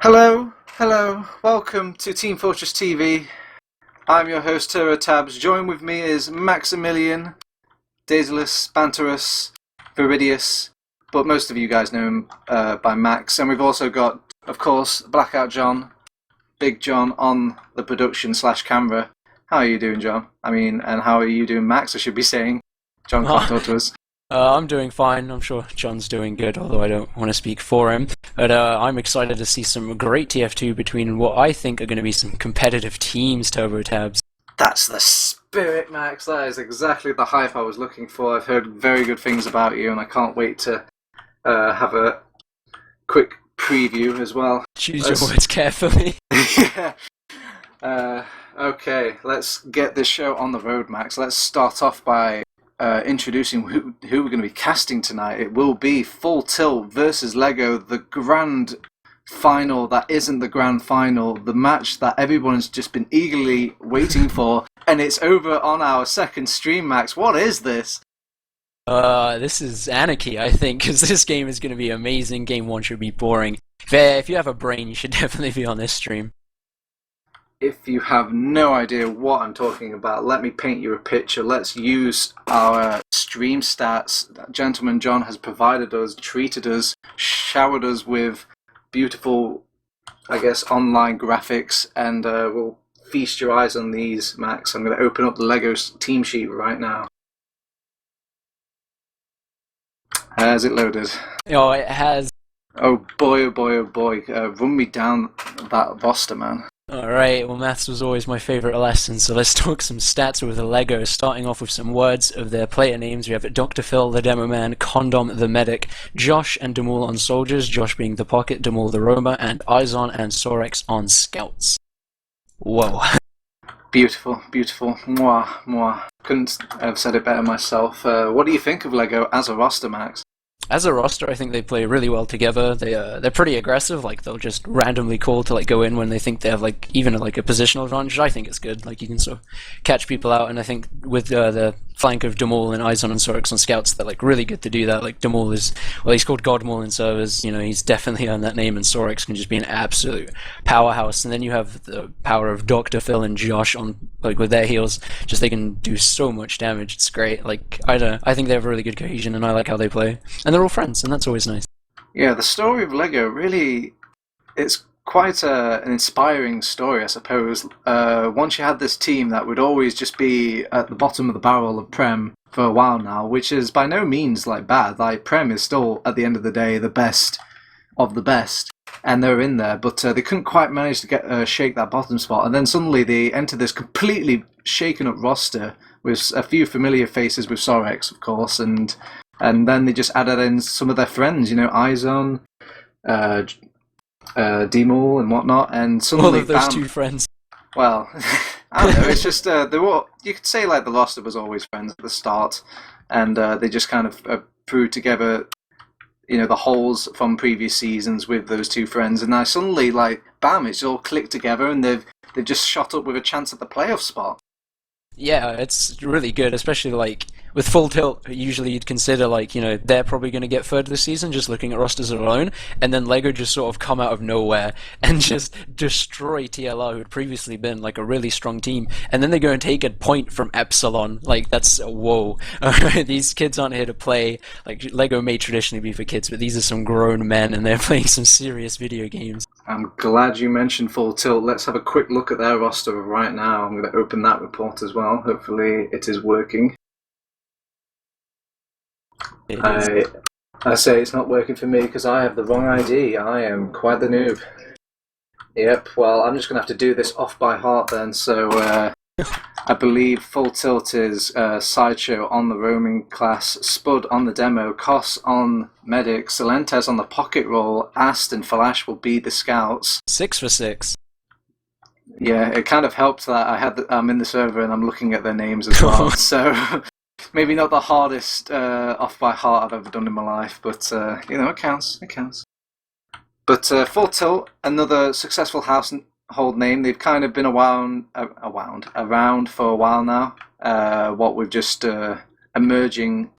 Hello, welcome to Team Fortress TV. I'm your host TurboTabs. Join with me is Maximilian, Daedalus, Banterus, Viridius, but most of you guys know him by Max. And we've also got, of course, Blackout John, Big John on the production / camera. How are you doing, John? And how are you doing, Max? I should be saying. John can't talk to us. I'm doing fine. I'm sure John's doing good, although I don't want to speak for him. But I'm excited to see some great TF2 between what I think are going to be some competitive teams, TurboTabs. That's the spirit, Max. That is exactly the hype I was looking for. I've heard very good things about you, and I can't wait to have a quick preview as well. Choose your words carefully. Yeah. Okay, let's get this show on the road, Max. Let's start off by introducing who we're going to be casting tonight. It will be Full Tilt versus Lego, the grand final that isn't the grand final, the match that everyone's just been eagerly waiting for, and it's over on our second stream, Max. What is this? This is anarchy, I think, because this game is going to be amazing. Game 1 should be boring. If you have a brain, you should definitely be on this stream. If you have no idea what I'm talking about, let me paint you a picture. Let's use our stream stats that Gentleman John has provided us, treated us, showered us with beautiful, online graphics, and we'll feast your eyes on these, Max. I'm going to open up the Lego team sheet right now. Has it loaded? Oh, it has. Oh boy, oh boy, oh boy. Run me down that roster, man. Alright, well, maths was always my favourite lesson, so let's talk some stats with the Lego, starting off with some words of their player names. We have Dr. Phil, the Demo Man, CondoM, the Medic, Josh and Demul on Soldiers, Josh being the Pocket, Demul the Roamer, and Izon and Sorex on Scouts. Whoa. Beautiful, beautiful. Mwah, mwah. Couldn't have said it better myself. What do you think of Lego as a roster, Max? As a roster, I think they play really well together. They're pretty aggressive. They'll just randomly call to go in when they think they have even a positional advantage. I think it's good. You can sort of catch people out, and I think with the flank of Demul and Izon and Sorex on Scouts, they're really good to do that. Demul is, well, he's called Godmul in servers. He's definitely earned that name, and Sorex can just be an absolute powerhouse. And then you have the power of Dr. Phil and Josh on with their heals. Just they can do so much damage. It's great. I think they have a really good cohesion, and I like how they play. And they're all friends, and that's always nice. Yeah, the story of Lego really, it's quite an inspiring story, I suppose. Once you had this team that would always just be at the bottom of the barrel of Prem for a while now, which is by no means bad. Prem is still, at the end of the day, the best of the best, and they're in there, but they couldn't quite manage to shake that bottom spot, and then suddenly they enter this completely shaken up roster with a few familiar faces with Sorex, of course, and then they just added in some of their friends, Izon, Demul and whatnot, and suddenly... All of those two friends. Well, I don't know, it's just, they were, you could say the roster was always friends at the start, and they just kind of threw together, the holes from previous seasons with those two friends, and now suddenly, bam, it's all clicked together, and they've just shot up with a chance at the playoff spot. Yeah, it's really good, especially with Full Tilt. Usually you'd consider they're probably going to get third this season just looking at rosters alone, and then Lego just sort of come out of nowhere and just destroy TLR, who had previously been a really strong team, and then they go and take a point from Epsilon. That's whoa. These kids aren't here to play. Lego may traditionally be for kids, but these are some grown men, and they're playing some serious video games. I'm glad you mentioned Full Tilt. Let's have a quick look at their roster right now. I'm going to open that report as well. Hopefully it is working. I say it's not working for me because I have the wrong ID. I am quite the noob. Yep, well, I'm just going to have to do this off by heart then. So I believe Full Tilt is Sideshow on the roaming class, Spud on the demo, Kos on medic, Silentes on the pocket role, Ast and Thalash will be the scouts. 6 for 6. Yeah, it kind of helped that I'm in the server and I'm looking at their names as well. So maybe not the hardest off by heart I've ever done in my life, but it counts. It counts. But Full Tilt, another successful household name. They've kind of been around for a while now. What with just emerging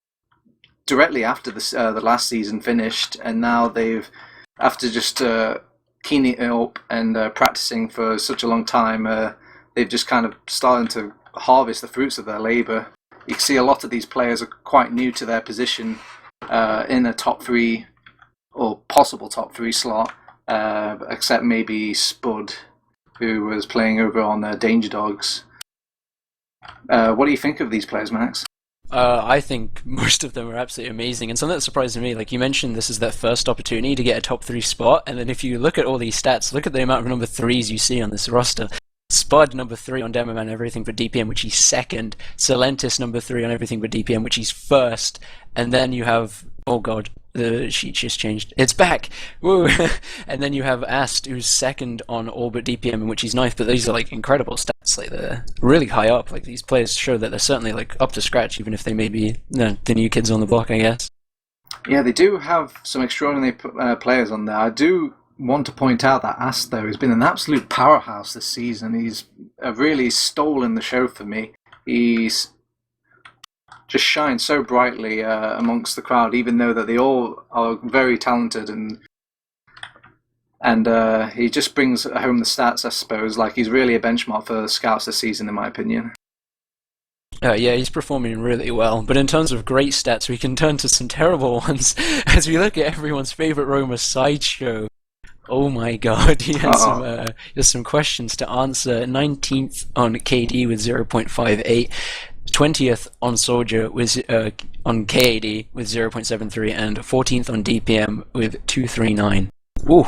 directly after the last season finished, and now they've, after just keening it up and practicing for such a long time, they've just kind of started to harvest the fruits of their labour. You can see a lot of these players are quite new to their position in a top 3 or possible top 3 slot, except maybe Spud, who was playing over on Danger Dogs. What do you think of these players, Max? I think most of them are absolutely amazing, and something that surprised me, like you mentioned, this is their first opportunity to get a top 3 spot, and then if you look at all these stats, look at the amount of number 3s you see on this roster. Spud number 3 on Demoman everything but DPM, which he's second. Silentis number 3 on everything but DPM, which he's first. And then you have, oh god, the sheet just changed. It's back! Woo! And then you have Ast, who's second on all but DPM, in which he's ninth. But these are like incredible stats. Like they're really high up. Like these players show that they're certainly like up to scratch, even if they may be the new kids on the block, I guess. Yeah, they do have some extraordinary players on there. I do want to point out that Ast, though, has been an absolute powerhouse this season. He's really stolen the show for me. He's just shined so brightly amongst the crowd, even though that they all are very talented, and he just brings home the stats, I suppose. Like, he's really a benchmark for the scouts this season, in my opinion. Yeah, he's performing really well. But in terms of great stats, we can turn to some terrible ones as we look at everyone's favorite Roma, Sideshow. Oh my god, he has some questions to answer. 19th on KD with 0.58, 20th on Soldier with on KAD with 0.73, and 14th on DPM with 239. Ooh.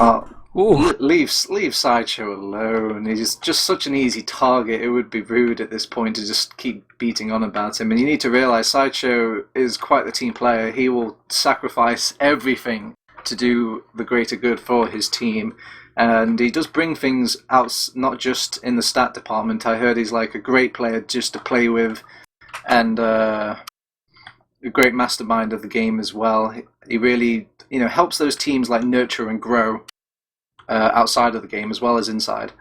Ooh. Leave Sideshow alone. He's just such an easy target. It would be rude at this point to just keep beating on about him. And you need to realize Sideshow is quite the team player. He will sacrifice everything to do the greater good for his team, and he does bring things out, not just in the stat department. I heard he's like a great player just to play with, and a great mastermind of the game as well. He really, helps those teams like nurture and grow outside of the game as well as inside.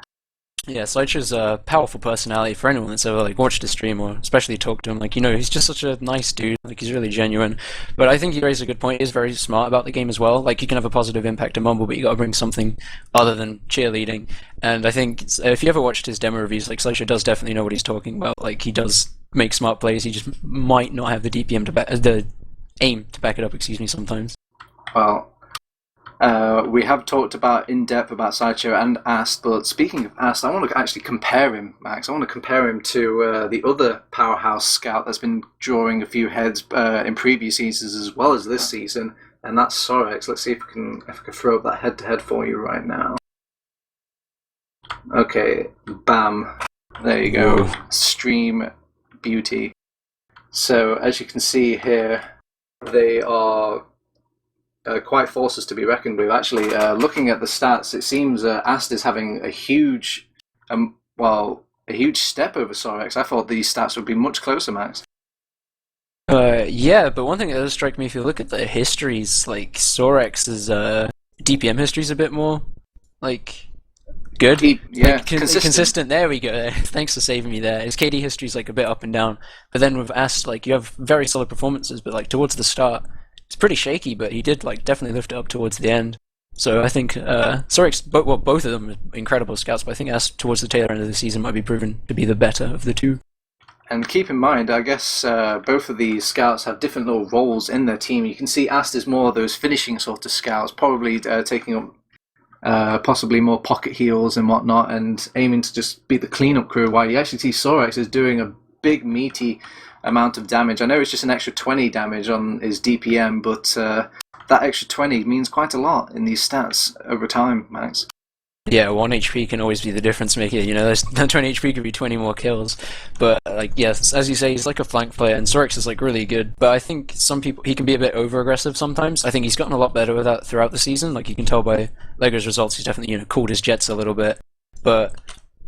Yeah, Sideshow's a powerful personality for anyone that's ever like watched his stream or especially talked to him. Like, he's just such a nice dude. Like, he's really genuine. But I think he raised a good point. He is very smart about the game as well. Like, you can have a positive impact on Mumble, but you got to bring something other than cheerleading. And I think if you ever watched his demo reviews, like, Sideshow does definitely know what he's talking about. Like, he does make smart plays. He just might not have the DPM the aim to back it up. Sometimes. Well, we have talked in depth about Sideshow and Ast, but speaking of Ast, I want to actually compare him, Max. I want to compare him to the other powerhouse scout that's been drawing a few heads in previous seasons as well as this season, and that's Sorex. Let's see if I can throw up that head-to-head for you right now. Okay, bam. There you go. Whoa. Stream beauty. So, as you can see here, they are quite forces to be reckoned with. Actually, looking at the stats, it seems Ast is having a huge step over Sorex. I thought these stats would be much closer, Max. Yeah, but one thing that does strike me, if you look at the histories, like, Sorex's DPM history is a bit more, like, good. Consistent. There we go. Thanks for saving me there. His KD history is like a bit up and down, but then with Ast, like, you have very solid performances, but like towards the start, it's pretty shaky. But he did like definitely lift it up towards the end. So I think Sorex, both of them are incredible scouts, but I think Ast towards the tail end of the season might be proven to be the better of the two. And keep in mind, I guess both of these scouts have different little roles in their team. You can see Ast is more of those finishing sort of scouts, probably taking up possibly more pocket heals and whatnot, and aiming to just be the cleanup crew, while you actually see Sorex is doing a big, meaty amount of damage. I know it's just an extra 20 damage on his DPM, but that extra 20 means quite a lot in these stats over time, Max. Yeah, 1 HP can always be the difference maker. That 20 HP could be 20 more kills. But, yes, as you say, he's like a flank player, and Sorex is, really good. But I think some people, he can be a bit over-aggressive sometimes. I think he's gotten a lot better with that throughout the season. Like, you can tell by Lego's results, he's definitely, cooled his jets a little bit. But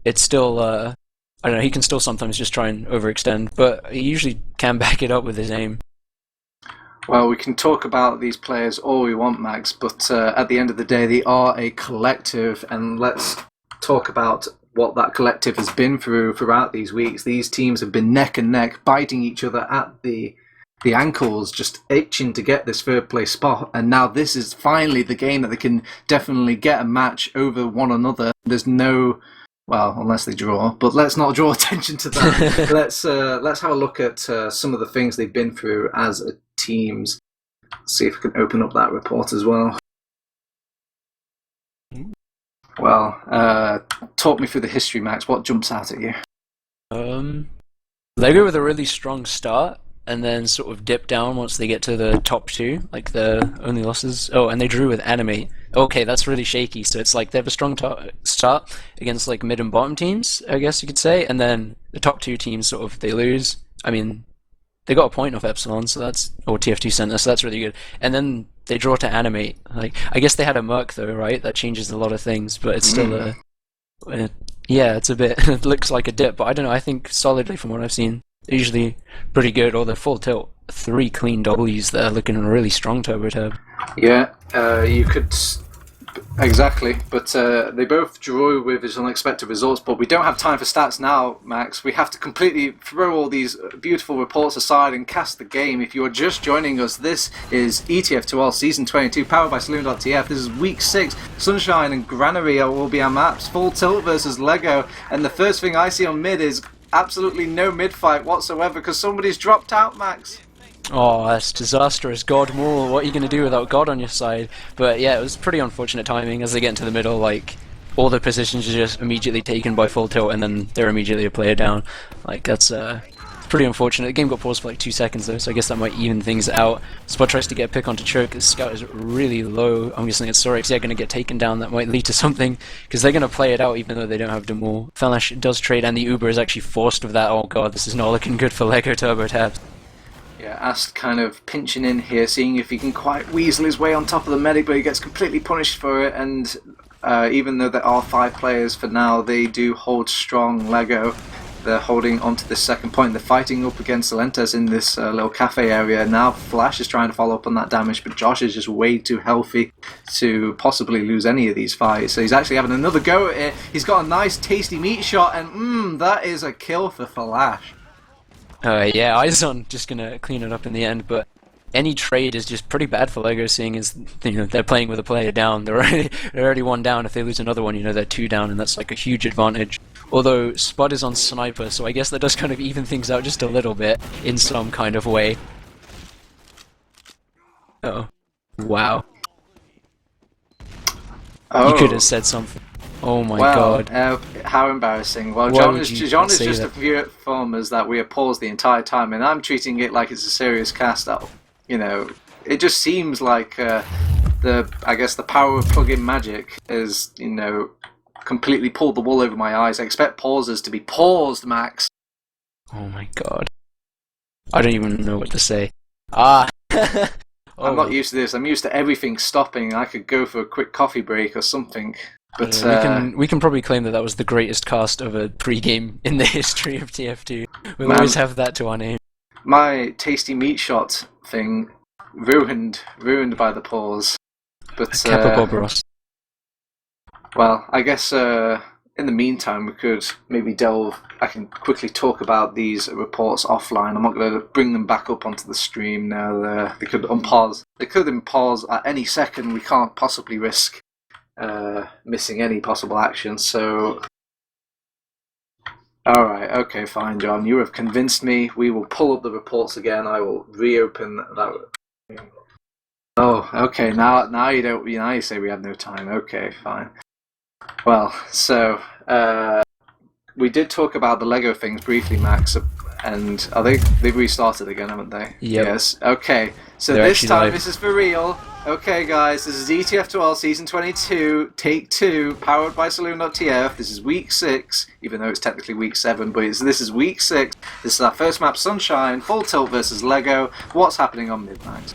it's still, I don't know, he can still sometimes just try and overextend. But he usually can back it up with his aim. Well, we can talk about these players all we want, Max, but at the end of the day, they are a collective, and let's talk about what that collective has been throughout these weeks. These teams have been neck and neck, biting each other at the the ankles just itching to get this third place spot, and now this is finally the game that they can definitely get a match over one another. There's no, well, unless they draw, but let's not draw attention to that. Let's have a look at some of the things they've been through as teams. See if I can open up that report as well. Well, talk me through the history, Max. What jumps out at you? Lego with a really strong start, and then sort of dip down once they get to the top two, like the only losses. Oh, and they drew with Animate. Okay, that's really shaky. So it's like they have a strong start against like mid and bottom teams, I guess you could say, and then the top two teams sort of they lose. I mean, they got a point off Epsilon, so that's, or TF2 Center, so that's really good. And then they draw to Animate. Like, I guess they had a Merc though, right? That changes a lot of things, but it's still yeah, it's a bit. It looks like a dip, but I don't know. I think solidly from what I've seen, they're usually pretty good. Or the full tilt, 3 clean W's there, looking really strong TurboTab. Yeah, you could exactly, but they both drew with his unexpected results. But we don't have time for stats now, Max. We have to completely throw all these beautiful reports aside and cast the game. If you are just joining us, this is ETF2L Season 22, powered by Saloon.tf. This is Week 6. Sunshine and Granary will be our maps. Full Tilt versus Lego. And the first thing I see on mid is absolutely no mid fight whatsoever because somebody's dropped out, Max. Oh, that's disastrous. God Maul, what are you going to do without God on your side? But yeah, it was pretty unfortunate timing as they get into the middle, like, all the positions are just immediately taken by full tilt and then they're immediately a player down. Like, that's pretty unfortunate. The game got paused for like 2 seconds though, so I guess that might even things out. Spudd tries to get a pick onto Choke. The scout is really low. I'm guessing it's Sorex. They're going to get taken down. That might lead to something, because they're going to play it out even though they don't have Demore. Thalash does trade, and the Uber is actually forced with that. Oh god, this is not looking good for Lego TurboTabs. Yeah, Ast kind of pinching in here, seeing if he can quite weasel his way on top of the medic, but he gets completely punished for it, and even though there are 5 players for now, they do hold strong. Lego, they're holding onto this second point. They're fighting up against Salentes in this little cafe area. Now Flash is trying to follow up on that damage, but Josh is just way too healthy to possibly lose any of these fights. So he's actually having another go at it. He's got a nice tasty meat shot, and that is a kill for Thalash. Yeah, Izon just gonna clean it up in the end, but any trade is just pretty bad for Lego, seeing as they're playing with a player down. They're already 1 down. If they lose another one, they're 2 down, and that's like a huge advantage. Although Spudd is on Sniper, so I guess that does kind of even things out just a little bit in some kind of way. Uh-oh. Wow. Oh. You could have said something. Oh my god. How embarrassing. Well, John is just a view at performers that we have paused the entire time, and I'm treating it like it's a serious cast out. It just seems like I guess the power of plug-in magic is, completely pulled the wool over my eyes. I expect pauses to be paused, Max. Oh my god. I don't even know what to say. Ah! I'm not used to this. I'm used to everything stopping. I could go for a quick coffee break or something. But we can probably claim that was the greatest cast of a pre-game in the history of TF2. We'll always have that to our name. My tasty meat shot thing ruined by the pause. But Kappa well, I guess in the meantime we could maybe I can quickly talk about these reports offline. I'm not going to bring them back up onto the stream now. They could unpause. They could unpause at any second. We can't possibly risk missing any possible action, so alright, okay, fine, John, you have convinced me. We will pull up the reports again. I will reopen that. Oh, okay, now you say we have no time. Okay, fine. Well, so we did talk about the Lego things briefly, Max, and they've restarted again, haven't they? Yep. Yes. Okay, so this time this is for real. Okay, guys, this is ETF2L Season 22, Take 2, powered by Saloon.tf. This is Week 6, even though it's technically Week 7, but this is Week 6. This is our first map, Sunshine, Full Tilt versus Lego. What's happening on mid-max?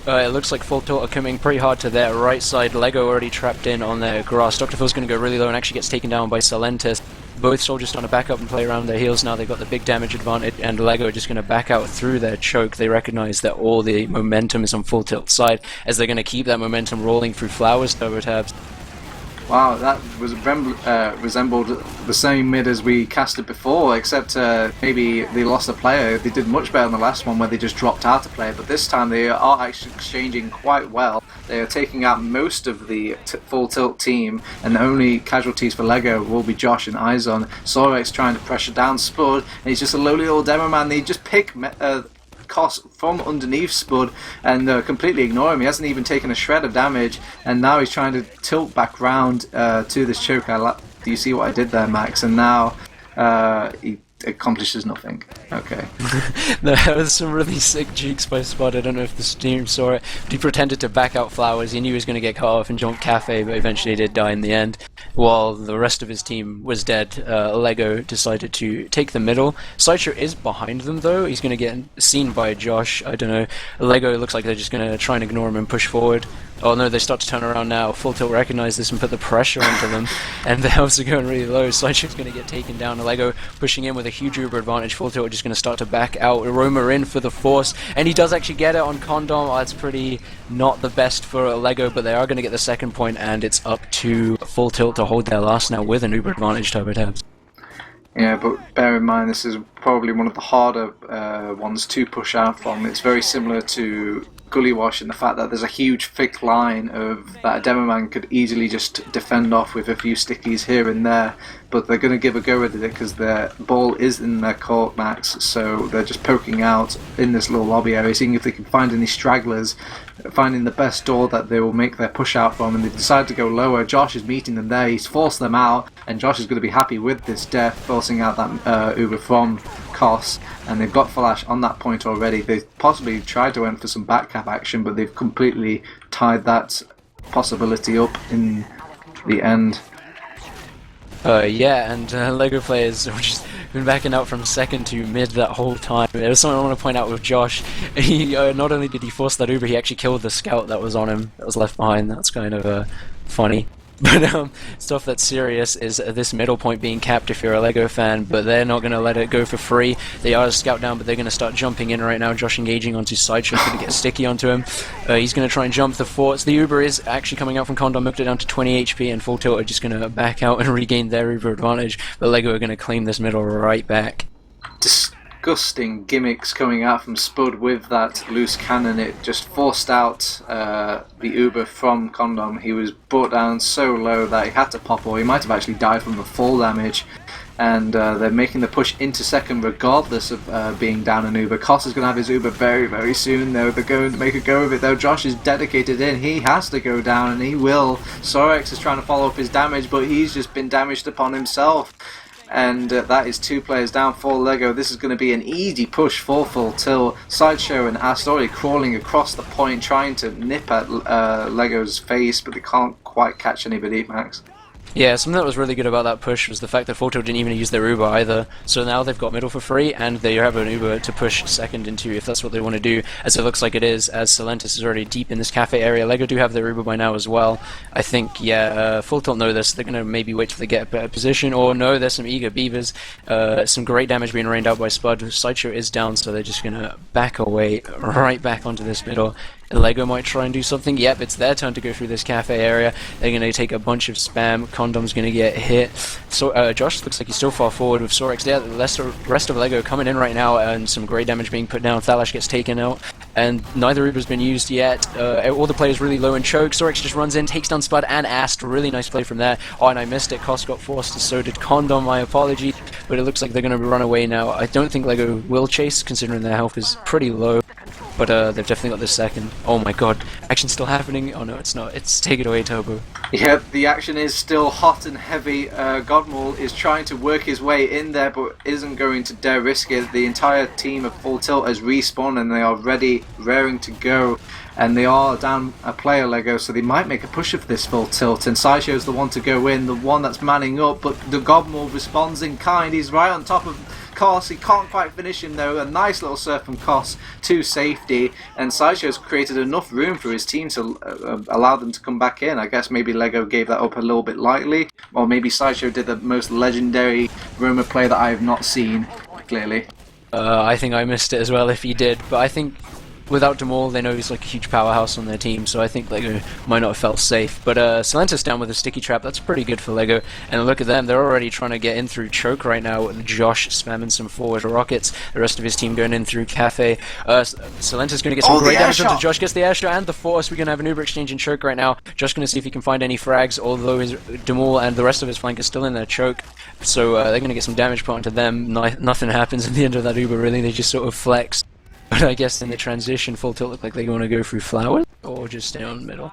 It looks like Full Tilt are coming pretty hard to their right side. Lego already trapped in on their grass. Dr. Phil's going to go really low and actually gets taken down by Salentes. Both soldiers trying to back up and play around their heels now. They've got the big damage advantage, and Lego are just going to back out through their choke. They recognize that all the momentum is on Full Tilt's side, as they're going to keep that momentum rolling through Flowers TurboTabs. Wow, that was resembled the same mid as we casted before, except maybe they lost a player. They did much better in the last one where they just dropped out to play, but this time they are actually exchanging quite well. They are taking out most of the full tilt team, and the only casualties for Lego will be Josh and Izon. Sorex trying to pressure down Spud, and he's just a lowly little demo man. They just pick Cost from underneath Spud and completely ignore him. He hasn't even taken a shred of damage, and now he's trying to tilt back round to this choke. Do you see what I did there, Max? And now he accomplishes nothing. Okay. No, that was some really sick jukes by Spud. I don't know if the stream saw it, but he pretended to back out Flowers. He knew he was going to get cut off and jump Cafe, but eventually did die in the end. While the rest of his team was dead, Lego decided to take the middle. Sideshow is behind them though. He's going to get seen by Josh. I don't know. Lego looks like they're just going to try and ignore him and push forward. Oh no, they start to turn around now. Full Tilt recognize this and put the pressure onto them, and the healths are going really low. Sideshow's going to get taken down. Lego pushing in with a huge Uber advantage. Full Tilt just going to start to back out. Aroma in for the force, and he does actually get it on CondoM. Oh, that's pretty not the best for Lego, but they are going to get the second point, and it's up to Full Tilt to hold their last now with an Uber advantage. TurboTabs. Yeah, but bear in mind this is probably one of the harder ones to push out from. It's very similar to Gully Wash in the fact that there's a huge thick line of that a demo man could easily just defend off with a few stickies here and there, but they're going to give a go at it because their ball is in their court, Max, so they're just poking out in this little lobby area, seeing if they can find any stragglers, finding the best door that they will make their push out from, and they decide to go lower. Josh is meeting them there, he's forced them out, and Josh is going to be happy with this death, forcing out that Uber from Kos, and they've got Thalash on that point already. They've possibly tried to went for some back cap action, but they've completely tied that possibility up in the end. Yeah, and Lego players have just been backing out from second to mid that whole time. There's something I want to point out with Josh. He not only did he force that Uber, he actually killed the scout that was on him, that was left behind. That's kind of funny. But stuff that's serious is this middle point being capped if you're a Lego fan, but they're not going to let it go for free. They are a scout down, but they're going to start jumping in right now. Josh engaging onto Sideshow, going to get sticky onto him. He's going to try and jump the forts. The Uber is actually coming out from CondoM, moved it down to 20 HP, and Full Tilt are just going to back out and regain their Uber advantage. But Lego are going to claim this middle right back. Disgusting gimmicks coming out from Spud with that loose cannon. It just forced out the Uber from CondoM. He was brought down so low that he had to pop, or he might have actually died from the fall damage. And they're making the push into second regardless of being down an Uber. Kos is going to have his Uber very, very soon though. They're going to make a go of it though. Josh is dedicated in. He has to go down, and he will. Sorex is trying to follow up his damage, but he's just been damaged upon himself. And that is 2 players down for Lego. This is going to be an easy push for Full Tilt. Sideshow and Astori crawling across the point, trying to nip at Lego's face, but they can't quite catch anybody, Max. Yeah, something that was really good about that push was the fact that Full Tilt didn't even use their Uber either. So now they've got middle for free, and they have an Uber to push second into if that's what they want to do, as it looks like it is, as Silentis is already deep in this cafe area. Lego do have their Uber by now as well. I think, yeah, Full Tilt know this. They're going to maybe wait till they get a better position, or no, there's some eager beavers. Some great damage being rained out by Spud. Sideshow is down, so they're just going to back away right back onto this middle. Lego might try and do something. Yep, it's their turn to go through this cafe area. They're going to take a bunch of spam. CondoM's going to get hit. So Josh looks like he's still far forward with Sorex there. The rest of Lego coming in right now, and some great damage being put down. Thalash gets taken out, and neither Uber's been used yet. All the players really low in choke. Sorex just runs in, takes down Spud and Ast. Really nice play from there. Oh, and I missed it. Kos got forced, so did CondoM. My apology. But it looks like they're going to run away now. I don't think Lego will chase, considering their health is pretty low. But they've definitely got this second. Oh my god, action's still happening. Oh no, it's not. It's take it away, Turbo. Yeah, the action is still hot and heavy. Godmall is trying to work his way in there, but isn't going to dare risk it. The entire team of Full Tilt has respawned, and they are ready, raring to go. And they are down a player, Lego, so they might make a push of this Full Tilt. And Sideshow's the one to go in, the one that's manning up, but the Godmall responds in kind. He's right on top of Kos. He can't quite finish him though. A nice little surf from Kos to safety, and Sideshow's created enough room for his team to allow them to come back in. I guess maybe Lego gave that up a little bit lightly, or maybe Sideshow did the most legendary Roma play that I have not seen, clearly. I think I missed it as well if he did, but I think without Demol, they know he's like a huge powerhouse on their team, so I think Lego might not have felt safe. But Silentis down with a sticky trap, that's pretty good for Lego. And look at them, they're already trying to get in through choke right now with Josh spamming some forward rockets, the rest of his team going in through Cafe. Silentis going to get some great damage onto Josh, gets the air shot and the force. We're going to have an Uber exchange in choke right now. Josh going to see if he can find any frags, although his Demol and the rest of his flank is still in their choke. So they're going to get some damage put onto them. Nothing happens at the end of that Uber, really. They just sort of flex. But I guess in the transition, Full Tilt look like they want to go through flowers or just stay on middle.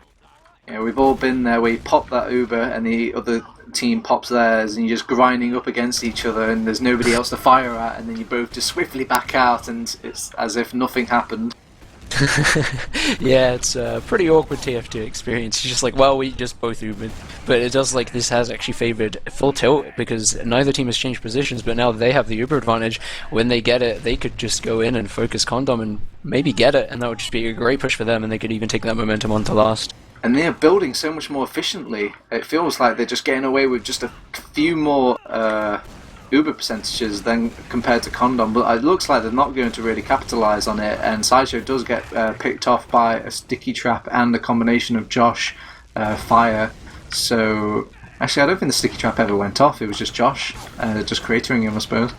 Yeah, we've all been there where you pop that Uber and the other team pops theirs and you're just grinding up against each other and there's nobody else to fire at, and then you both just swiftly back out and it's as if nothing happened. Yeah, it's a pretty awkward TF2 experience. It's just like, well, we just both Ubered. But it does like this has actually favoured Full Tilt because neither team has changed positions, but now they have the Uber advantage. When they get it, they could just go in and focus CondoM and maybe get it, and that would just be a great push for them, and they could even take that momentum on to last. And they're building so much more efficiently. It feels like they're just getting away with just a few more Uber percentages than compared to CondoM, but it looks like they're not going to really capitalise on it, and Sideshow does get picked off by a sticky trap and a combination of Josh fire. So actually I don't think the sticky trap ever went off, it was just Josh just cratering him, I suppose.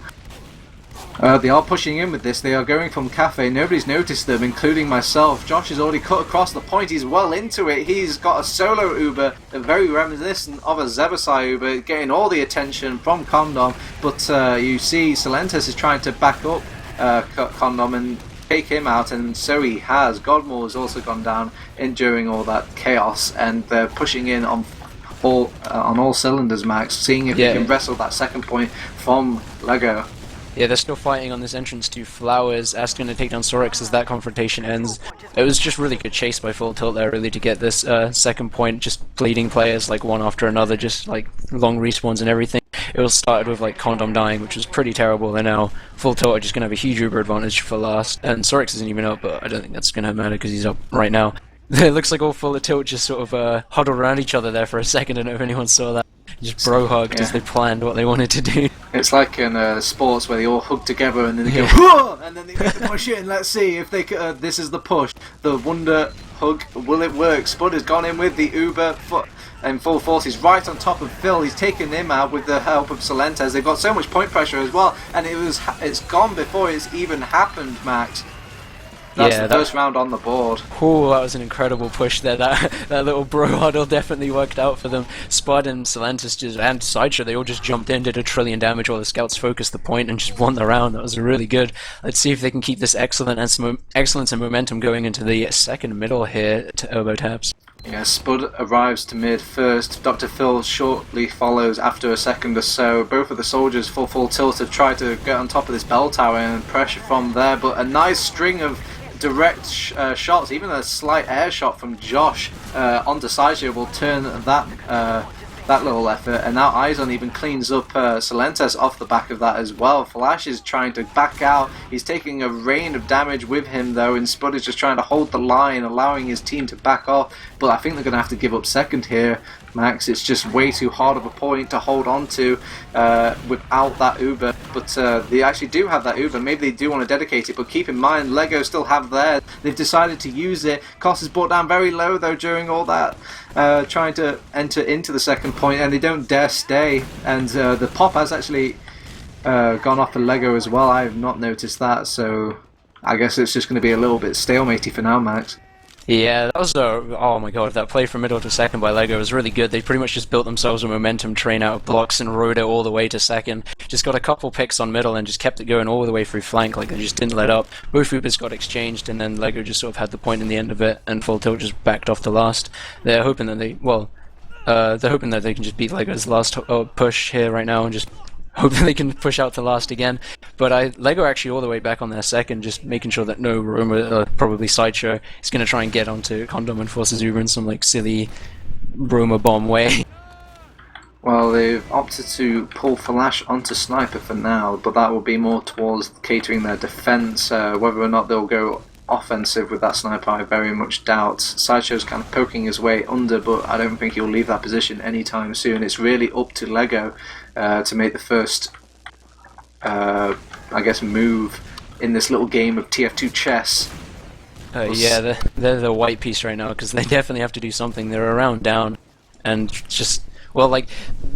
They are pushing in with this, they are going from Cafe, nobody's noticed them, including myself. Josh has already cut across the point, he's well into it, he's got a solo Uber, very reminiscent of a Zebasai Uber, getting all the attention from CondoM, but you see Silentis is trying to back up CondoM and take him out, and so he has. Godmore has also gone down during all that chaos, and they're pushing in on all cylinders, Max, seeing if they can wrestle that second point from Lego. Yeah, they're still fighting on this entrance to Flowers. Ask going to take down Sorix as that confrontation ends. It was just really good chase by Full Tilt there, really, to get this second point, just bleeding players like one after another, just like long respawns and everything. It all started with like CondoM dying, which was pretty terrible, and now Full Tilt are just going to have a huge Uber advantage for last. And Sorix isn't even up, but I don't think that's going to matter because he's up right now. It looks like all Full Tilt just sort of huddled around each other there for a second. I don't know if anyone saw that. Just bro hugged as they planned what they wanted to do. It's like in sports where they all hug together and then they go, whoa! And then they make the push in. Let's see if they this is the push. The wonder hug, will it work? Spud has gone in with the Uber and full force. He's right on top of Phil. He's taken him out with the help of Silentis. They've got so much point pressure as well, and it's gone before it's even happened, Max. That's the first round on the board. Oh, that was an incredible push there. That little bro huddle definitely worked out for them. Spudd and Silentis and Sideshow, they all just jumped in, did a trillion damage while the scouts focused the point and just won the round. That was really good. Let's see if they can keep this excellence and momentum going into the second middle here to TurboTabs. Yeah, Spud arrives to mid first. Dr. Phil shortly follows after a second or so. Both of the soldiers full tilt have tried to get on top of this bell tower and pressure from there, but a nice string of direct shots, even a slight air shot from Josh onto Sideshow will turn that little effort, and now Izon even cleans up Silentis off the back of that as well. Thalash is trying to back out, he's taking a rain of damage with him though, and Spud is just trying to hold the line, allowing his team to back off, but I think they're going to have to give up second here, Max. It's just way too hard of a point to hold on to without that Uber, but they actually do have that Uber. Maybe they do want to dedicate it, but keep in mind Lego still have theirs. They've decided to use it. Cost is brought down very low though during all that trying to enter into the second point, and they don't dare stay, and the pop has actually gone off the Lego as well. I have not noticed that, so I guess it's just going to be a little bit stalematy for now, Max. Yeah, that was oh my god, that play from middle to second by Lego was really good. They pretty much just built themselves a momentum train out of blocks and rode it all the way to second. Just got a couple picks on middle and just kept it going all the way through flank, like they just didn't let up. Both Ubers got exchanged, and then Lego just sort of had the point in the end of it, and Full Tilt just backed off the last. They're hoping that they can just beat Lego's last push here right now and just hope that they can push out to last again. But Lego actually all the way back on their second, just making sure that no Roma, probably Sideshow, is going to try and get onto CondoM and forces Uber in some like silly Roma bomb way. Well, they've opted to pull Thalash onto Sniper for now, but that will be more towards catering their defense. Whether or not they'll go offensive with that Sniper, I very much doubt. Sideshow's kind of poking his way under, but I don't think he'll leave that position anytime soon. It's really up to Lego to make the first, I guess, move in this little game of TF2 chess. Yeah, they're the white piece right now because they definitely have to do something. They're around down, and just well, like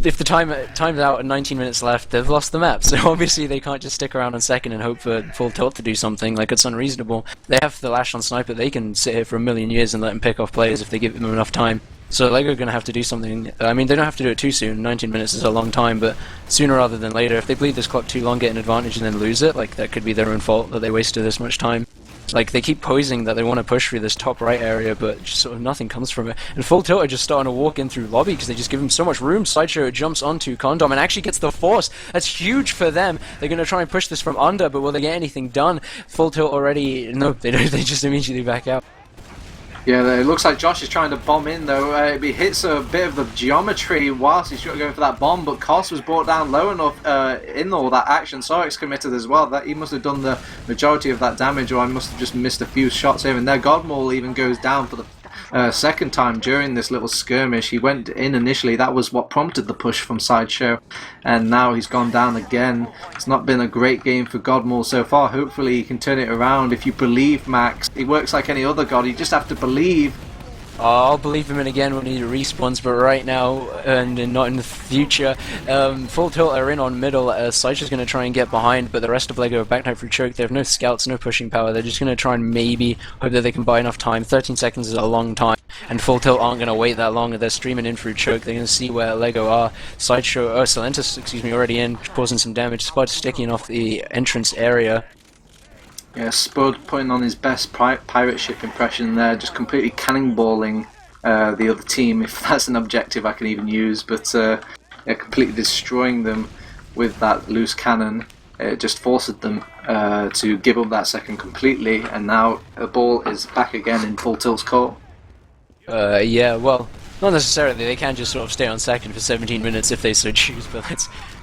if the time's out and 19 minutes left, they've lost the map. So obviously they can't just stick around on second and hope for full tilt to do something. Like it's unreasonable. They have the Thalash on sniper. They can sit here for a million years and let him pick off players if they give them enough time. So LEGO are going to have to do something. I mean, they don't have to do it too soon. 19 minutes is a long time, but sooner rather than later. If they bleed this clock too long, get an advantage, and then lose it, like that could be their own fault that they wasted this much time. Like they keep posing that they want to push through this top right area, but just sort of nothing comes from it. And Full Tilt are just starting to walk in through lobby because they just give him so much room. Sideshow jumps onto CondoM and actually gets the force. That's huge for them. They're going to try and push this from under, but will they get anything done? Full Tilt already... No, they don't. They just immediately back out. Yeah, it looks like Josh is trying to bomb in though. He hits a bit of the geometry whilst he's going for that bomb, but Koss was brought down low enough in all that action. Sorex committed as well. That he must have done the majority of that damage, or I must have just missed a few shots here and there. Godmaul even goes down for the second time during this little skirmish. He went in initially. That was what prompted the push from Sideshow, and now he's gone down again. It's not been a great game for Godmaul so far. Hopefully he can turn it around. If you believe Max, he works like any other god. You just have to believe. I'll believe him in again when he respawns, but right now, and not in the future. Full Tilt are in on middle. Sideshow's going to try and get behind, but the rest of LEGO are backed out through choke. They have no scouts, no pushing power. They're just going to try and maybe hope that they can buy enough time. 13 seconds is a long time, and Full Tilt aren't going to wait that long. They're streaming in through choke. They're going to see where LEGO are. Silentis, excuse me, already in, causing some damage. Spudd sticking off the entrance area. Yeah, Spudd putting on his best pirate ship impression there, just completely cannonballing the other team, if that's an objective I can even use, but yeah, completely destroying them with that loose cannon. It just forced them to give up that second completely, and now the ball is back again in Full Tilt's court. Yeah, well, not necessarily. They can just sort of stay on second for 17 minutes if they so choose, but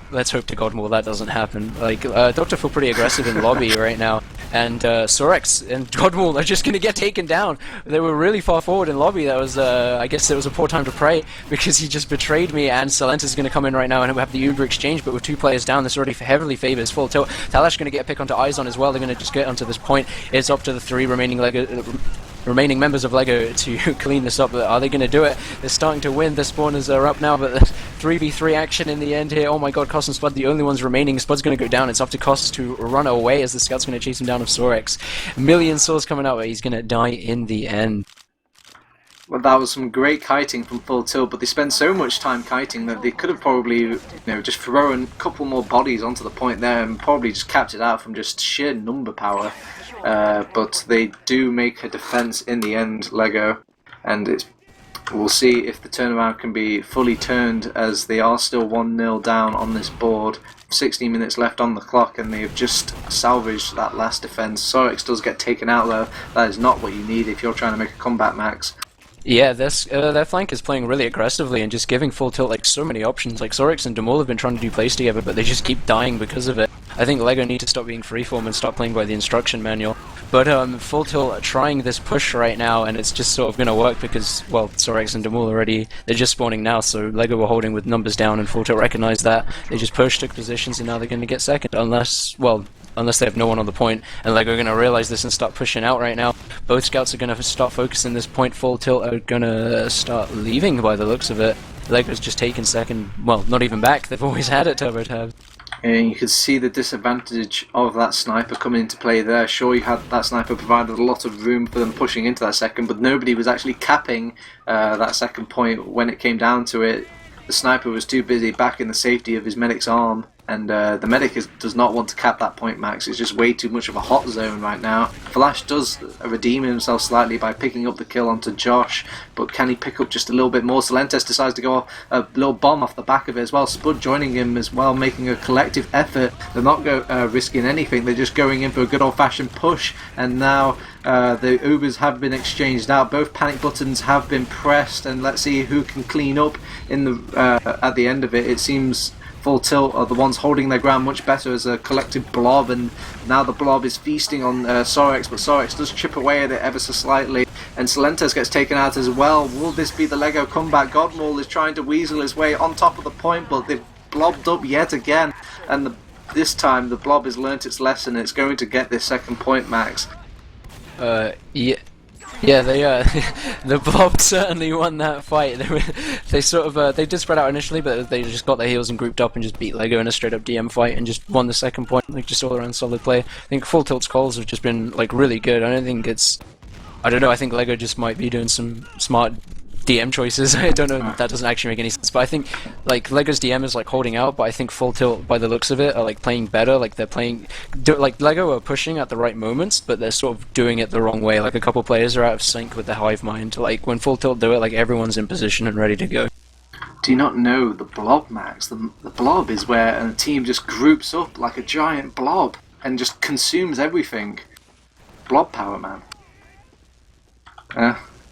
let's hope to God more that doesn't happen. Like, Doctor feel pretty aggressive in lobby right now, and Sorex and Godmaul are just going to get taken down. They were really far forward in lobby. That was, I guess it was a poor time to pray, because he just betrayed me, and Silentis is going to come in right now and have the Uber exchange, but with 2 players down, this already heavily favors Full Tilt. Thalash going to get a pick onto Izon as well. They're going to just get onto this point. It's up to the 3 remaining members of LEGO to clean this up. But are they going to do it? They're starting to win. The spawners are up now, but 3v3 action in the end here. Oh my god, Koss and Spudd, the only ones remaining. Spudd's going to go down. It's up to Koss to run away as the scout's going to chase him down with Sorex. A million swords coming out, but he's going to die in the end. Well, that was some great kiting from Full Tilt, but they spent so much time kiting that they could have probably, just thrown a couple more bodies onto the point there and probably just capped it out from just sheer number power. But they do make a defense in the end, LEGO, and we'll see if the turnaround can be fully turned, as they are still 1-0 down on this board. 16 minutes left on the clock, and they have just salvaged that last defense. Sorex does get taken out though. That is not what you need if you're trying to make a comeback, Max. Yeah, their flank is playing really aggressively and just giving Full Tilt like so many options. Like Sorex and Demol have been trying to do plays together, but they just keep dying because of it. I think LEGO need to stop being freeform and stop playing by the instruction manual. But Full Tilt are trying this push right now, and it's just sort of going to work because, well, Sorex and Demol already, they're just spawning now, so LEGO were holding with numbers down, and Full Tilt recognized that. They just pushed, took positions, and now they're going to get second, unless they have no one on the point, and LEGO are going to realize this and start pushing out right now. Both scouts are going to start focusing this point. Full Tilt are going to start leaving by the looks of it. LEGO's just taken second, well, not even back, they've always had it, TurboTabs. And you can see the disadvantage of that sniper coming into play there. Sure, you had that sniper provided a lot of room for them pushing into that second, but nobody was actually capping that second point when it came down to it. The sniper was too busy back in the safety of his medic's arm, and the medic does not want to cap that point, Max. It's just way too much of a hot zone right now. Thalash does redeem himself slightly by picking up the kill onto Josh, but can he pick up just a little bit more? Silentes decides to go a little bomb off the back of it as well. Spudd joining him as well, making a collective effort. They're not risking anything, they're just going in for a good old-fashioned push, and now the Ubers have been exchanged out. Both panic buttons have been pressed, and let's see who can clean up in the at the end of it. It seems Full Tilt are the ones holding their ground much better as a collective blob, and now the blob is feasting on Sorex, but Sorex does chip away at it ever so slightly, and Silentes gets taken out as well. Will this be the LEGO comeback? Godmaul is trying to weasel his way on top of the point, but they've blobbed up yet again, and this time the blob has learnt its lesson. It's going to get this second point, Max. Yeah. Yeah, they the Blob certainly won that fight. They sort of they did spread out initially, but they just got their heels and grouped up and just beat Lego in a straight up DM fight and just won the second point. Like just all around solid play. I think Full Tilt's calls have just been like really good. I don't think it's, I don't know. I think Lego just might be doing some smart DM choices. I don't know. That doesn't actually make any sense. But I think like Lego's DM is like holding out, but I think Full Tilt, by the looks of it, are like playing better. Like they're playing, like Lego are pushing at the right moments, but they're sort of doing it the wrong way. Like a couple players are out of sync with the hive mind. Like when Full Tilt do it, like everyone's in position and ready to go. Do you not know the blob, Max? The blob is where a team just groups up like a giant blob and just consumes everything. Blob power, man.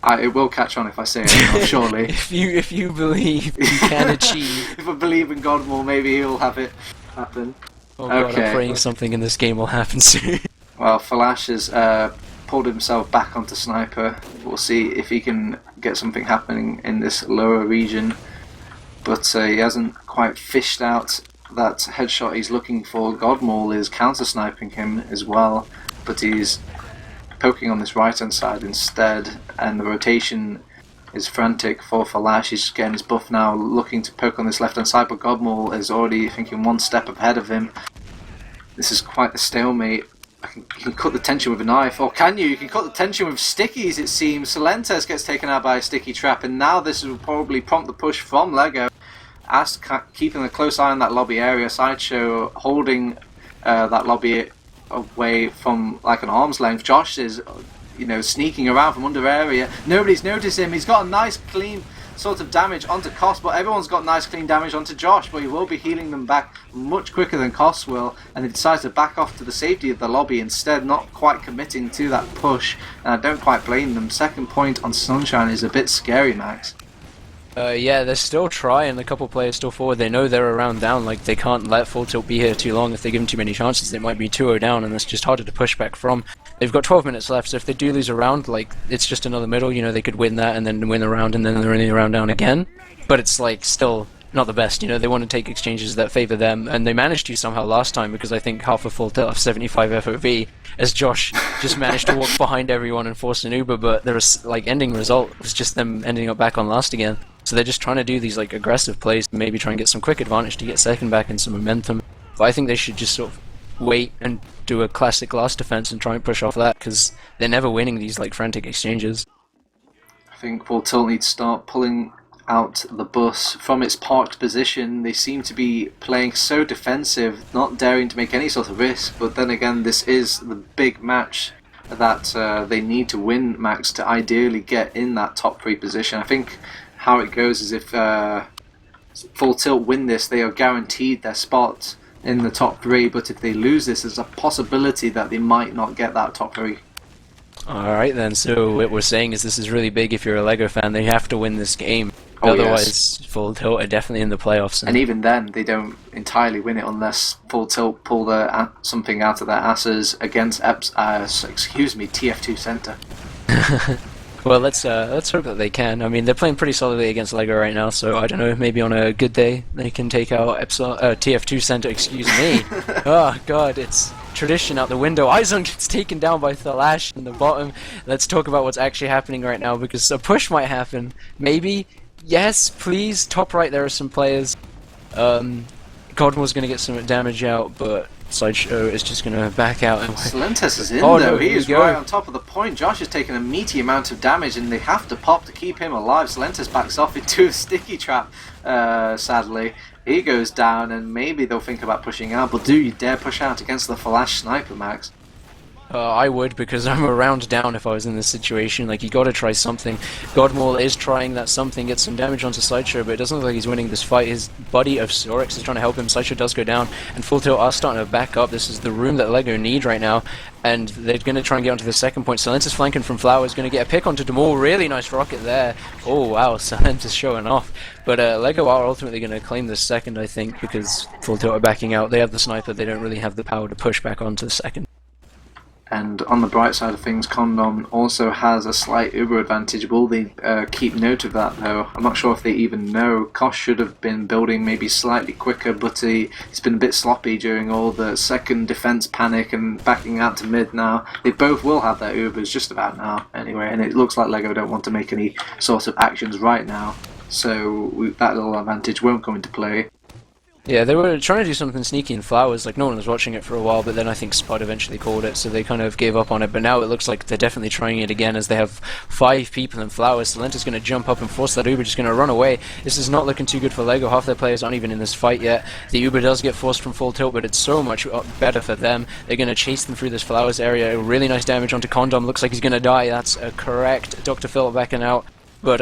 It will catch on if I say it, surely. if you believe, you can achieve. If I believe in God more, maybe he'll have it happen. Oh god, I'm praying something in this game will happen soon. Well, Thalash has pulled himself back onto Sniper. We'll see if he can get something happening in this lower region. But he hasn't quite fished out that headshot he's looking for. Godmaul is counter-sniping him as well, but he's poking on this right-hand side instead, and the rotation is frantic for Thalash. He's just getting his buff now, looking to poke on this left-hand side, but Godmaul is already thinking one step ahead of him. This is quite the stalemate. You can cut the tension with a knife, or can you? You can cut the tension with stickies, it seems. Solentes gets taken out by a sticky trap, and now this will probably prompt the push from Lego. As keeping a close eye on that lobby area, Sideshow holding that lobby away from like an arm's length. Josh is, sneaking around from under area. Nobody's noticed him. He's got a nice clean sort of damage onto Koss, but everyone's got nice clean damage onto Josh, but he will be healing them back much quicker than Koss will, and he decides to back off to the safety of the lobby instead, not quite committing to that push, and I don't quite blame them. Second point on Sunshine is a bit scary, Max. Yeah, they're still trying. A couple players still forward. They know they're around down. Like they can't let Full Tilt be here too long. If they give them too many chances, they might be 2-0 down, and it's just harder to push back from. They've got 12 minutes left, so if they do lose a round, like it's just another middle. They could win that and then win a round, and then they're in the round down again. But it's like still not the best. They want to take exchanges that favor them, and they managed to somehow last time because I think half of Full Tilt have 75 FOV, as Josh just managed to walk behind everyone and force an Uber. But there was like ending result was just them ending up back on last again. So they're just trying to do these like aggressive plays, maybe try and get some quick advantage to get second back and some momentum. But I think they should just sort of wait and do a classic last defense and try and push off that, because they're never winning these like frantic exchanges. I think Full Tilt needs to start pulling out the bus from its parked position. They seem to be playing so defensive, not daring to make any sort of risk, but then again this is the big match that they need to win, Max, to ideally get in that top 3 position. I think how it goes is if Full Tilt win this, they are guaranteed their spot in the top 3, but if they lose this, there's a possibility that they might not get that top 3. Alright then, so what we're saying is this is really big if you're a Lego fan. They have to win this game. Oh, otherwise, yes. Full Tilt are definitely in the playoffs. And even then, they don't entirely win it unless Full Tilt pull something out of their asses against TF2 Center. Well, let's hope that they can. I mean, they're playing pretty solidly against Lego right now, so I don't know, maybe on a good day they can take out TF2 Center, excuse me. Oh god, it's tradition out the window. Izon gets taken down by Thalash in the bottom. Let's talk about what's actually happening right now, because a push might happen. Maybe? Yes, please. Top right there are some players. Godmaul's gonna get some damage out, but Sideshow is just going to back out. Solentes is in though. No, he is right on top of the point. Josh has taken a meaty amount of damage, and they have to pop to keep him alive. Solentes backs off into a sticky trap, sadly. He goes down, and maybe they'll think about pushing out, but do you dare push out against the Thalash sniper, Max? I would, because I'm a round down if I was in this situation. Like, you gotta try something. Godmaul is trying that something, gets some damage onto Sideshow, but it doesn't look like he's winning this fight. His buddy of Sorex is trying to help him. Sideshow does go down, and Full Tilt are starting to back up. This is the room that Lego need right now, and they're gonna try and get onto the second point. Silenta's flanking from Flowers, gonna get a pick onto Demol. Really nice rocket there. Oh wow, Silenta's showing off. But Lego are ultimately gonna claim this second, I think, because Full Tilt are backing out. They have the sniper, they don't really have the power to push back onto the second. And on the bright side of things, CondoM also has a slight Uber advantage. Will they keep note of that, though? I'm not sure if they even know. Kosh should have been building maybe slightly quicker, but he's been a bit sloppy during all the second defense panic and backing out to mid now. They both will have their Ubers just about now, anyway, and it looks like LEGO don't want to make any sort of actions right now, so that little advantage won't come into play. Yeah, they were trying to do something sneaky in Flowers, like no one was watching it for a while, but then I think Spudd eventually called it, so they kind of gave up on it, but now it looks like they're definitely trying it again as they have 5 people in Flowers. Salenta's going to jump up and force that Uber, just going to run away. This is not looking too good for LEGO, half their players aren't even in this fight yet. The Uber does get forced from full tilt, but it's so much better for them. They're going to chase them through this Flowers area, really nice damage onto CondoM, looks like he's going to die, that's correct. Dr. Phil backing out, but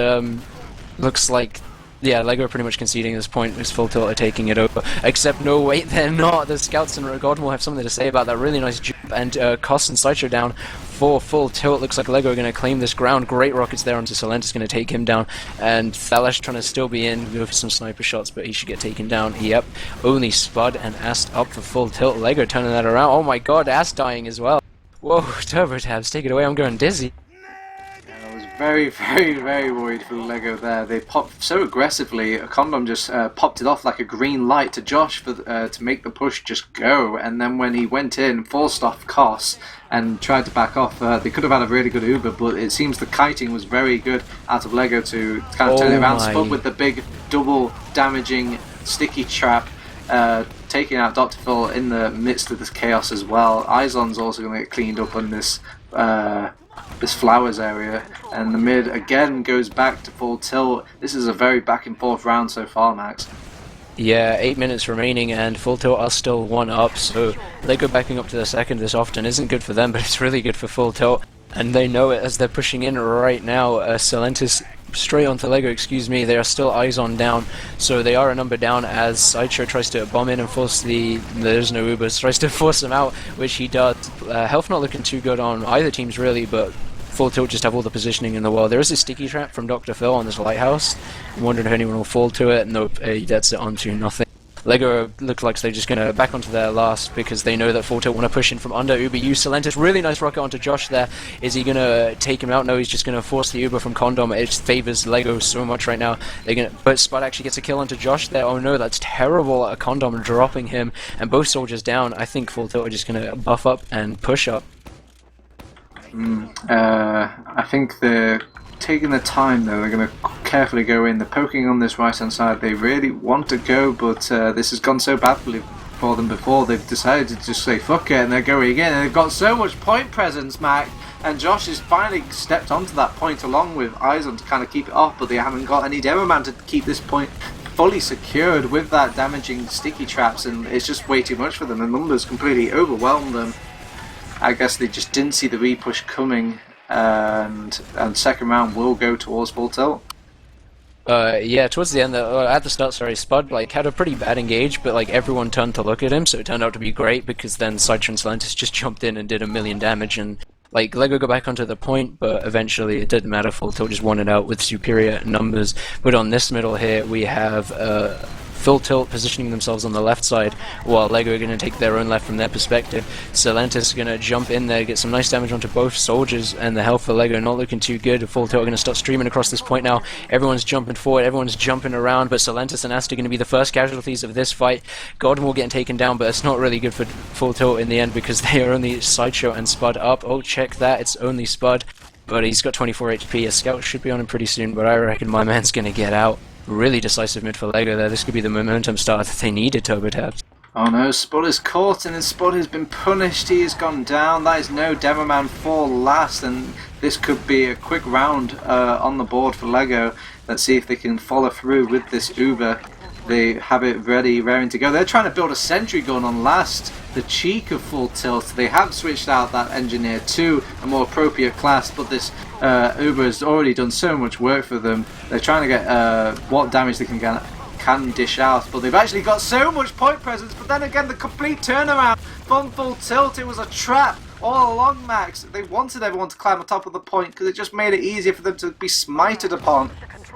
looks like yeah, LEGO are pretty much conceding at this point, as full tilt are taking it over. Except, no, wait, they're not. The scouts and Gordon will have something to say about that really nice jump, and Koss and Sideshow down for full tilt. Looks like LEGO are going to claim this ground. Great rockets there onto Salenta's going to take him down, and Thalash trying to still be in, go for some sniper shots, but he should get taken down. Yep, only Spudd and Ast up for full tilt. LEGO turning that around. Oh my god, Ast dying as well. Whoa, TurboTabs, take it away, I'm going dizzy. Very, very, very worried for LEGO there. They popped so aggressively. CondoM just popped it off like a green light to Josh for to make the push just go. And then when he went in, forced off Koss and tried to back off, they could have had a really good Uber, but it seems the kiting was very good out of LEGO to kind of turn it around. Spudd with the big double damaging sticky trap, taking out Dr. Phil in the midst of this chaos as well. Izon's also going to get cleaned up on this this Flowers area, and the mid again goes back to full tilt. This is a very back and forth round so far, Max. Yeah, 8 minutes remaining and full tilt are still 1 up, so LEGO backing up to the second this often isn't good for them, but it's really good for full tilt, and they know it as they're pushing in right now. Salentis straight onto LEGO, excuse me, they are still eyes on down, so they are a number down as Sideshow tries to bomb in and force there's no Ubers, tries to force them out, which he does. Health not looking too good on either teams really, but full tilt just have all the positioning in the world. There is a sticky trap from Dr. Phil on this lighthouse. I'm wondering if anyone will fall to it. Nope, he gets it onto nothing. LEGO look like they're just going to back onto their last because they know that full tilt want to push in from under. Uber use Salentis, really nice rocket onto Josh there. Is he going to take him out? No, he's just going to force the Uber from CondoM. It favors LEGO so much right now. But Spudd actually gets a kill onto Josh there. Oh no, that's terrible. CondoM dropping him and both soldiers down. I think full tilt are just going to buff up and push up. I think they're taking the time though. They're going to carefully go in. They're poking on this right hand side. They really want to go, but this has gone so badly for them before. They've decided to just say fuck it, and they're going in. And they've got so much point presence, Mac. And Josh has finally stepped onto that point along with Izon to kind of keep it off, but they haven't got any demo man to keep this point fully secured with that damaging sticky traps, and it's just way too much for them. The numbers completely overwhelmed them. I guess they just didn't see the repush coming, and second round will go towards full tilt. Yeah, towards the end, at the start, sorry, Spudd had a pretty bad engage, but everyone turned to look at him, so it turned out to be great because then Sideshow and Salentis just jumped in and did 1,000,000 damage, and LEGO got back onto the point, but eventually it didn't matter. Full tilt just won it out with superior numbers. But on this middle here, we have full tilt positioning themselves on the left side, while LEGO are going to take their own left from their perspective. Salentis is going to jump in there, get some nice damage onto both soldiers, and the health for LEGO not looking too good. Full tilt are going to start streaming across this point now. Everyone's jumping forward, everyone's jumping around, but Salentis and Ast are going to be the first casualties of this fight. Gordon will get taken down, but it's not really good for full tilt in the end because they are only Sideshow and Spudd up. Oh, check that, it's only Spudd, but he's got 24 HP. A scout should be on him pretty soon, but I reckon my man's going to get out. Really decisive mid for LEGO there. This could be the momentum start that they needed, TurboTabs. Oh no, Spudd is caught, and then Spudd has been punished. He has gone down. That is no demo man for last, and this could be a quick round on the board for LEGO. Let's see if they can follow through with this Uber. They have it ready, raring to go. They're trying to build a sentry gun on last. The cheek of full tilt. They have switched out that engineer to a more appropriate class, but this Uber has already done so much work for them. They're trying to get what damage they can dish out, but they've actually got so much point presence. But then again, the complete turnaround from full tilt. It was a trap all along, Max. They wanted everyone to climb on top of the point because it just made it easier for them to be smited upon.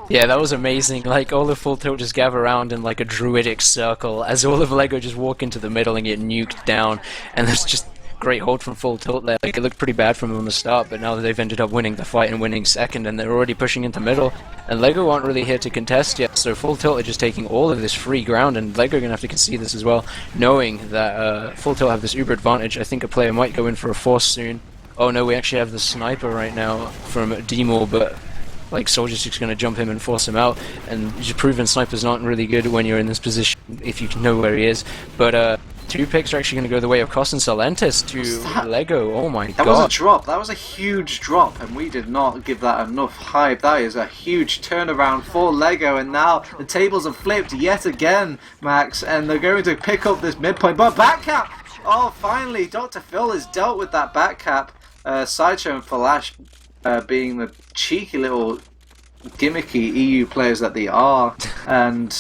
Yeah, that was amazing. All of full tilt just gather around in a druidic circle as all of LEGO just walk into the middle and get nuked down, and there's just great hold from Full Tilt there. Like, it looked pretty bad from them on the start, but now they've ended up winning the fight and winning second, and they're already pushing into middle. And LEGO aren't really here to contest yet, so Full Tilt are just taking all of this free ground, and LEGO are going to have to concede this as well, knowing that Full Tilt have this uber advantage. I think a player might go in for a force soon. Oh no, we actually have the sniper right now from Demor, but like Soldier's just going to jump him and force him out, and just proven snipers aren't really good when you're in this position if you know where he is. But two picks are actually going to go the way of Kost and Salentis to LEGO. Oh my god. That was a drop. That was a huge drop, and we did not give that enough hype. That is a huge turnaround for LEGO, and now the tables have flipped yet again, Max, and they're going to pick up this midpoint. But back cap! Oh, finally, Dr. Phil has dealt with that back cap. Sideshow and Thalash being the cheeky little gimmicky EU players that they are, and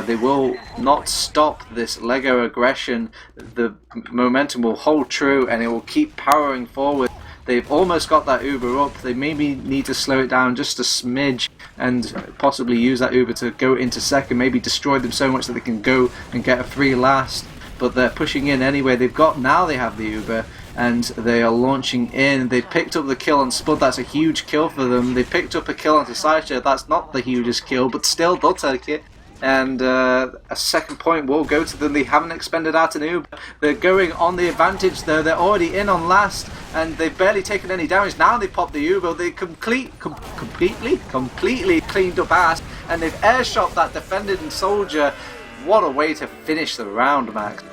they will not stop this LEGO aggression. The momentum will hold true, and it will keep powering forward. They've almost got that Uber up. They maybe need to slow it down just a smidge and possibly use that Uber to go into second, maybe destroy them so much that they can go and get a free last. But they're pushing in anyway. They have the Uber, and they are launching in. They picked up the kill on Spud. That's a huge kill for them. They picked up a kill onto Sideshow. That's not the hugest kill, but still they'll take it. And a second point will go to them. They haven't expended out an Uber. They're going on the advantage though. They're already in on last, and they've barely taken any damage. Now they pop the Uber. They completely cleaned up ass, and they've airshot that defending soldier. What a way to finish the round, Max.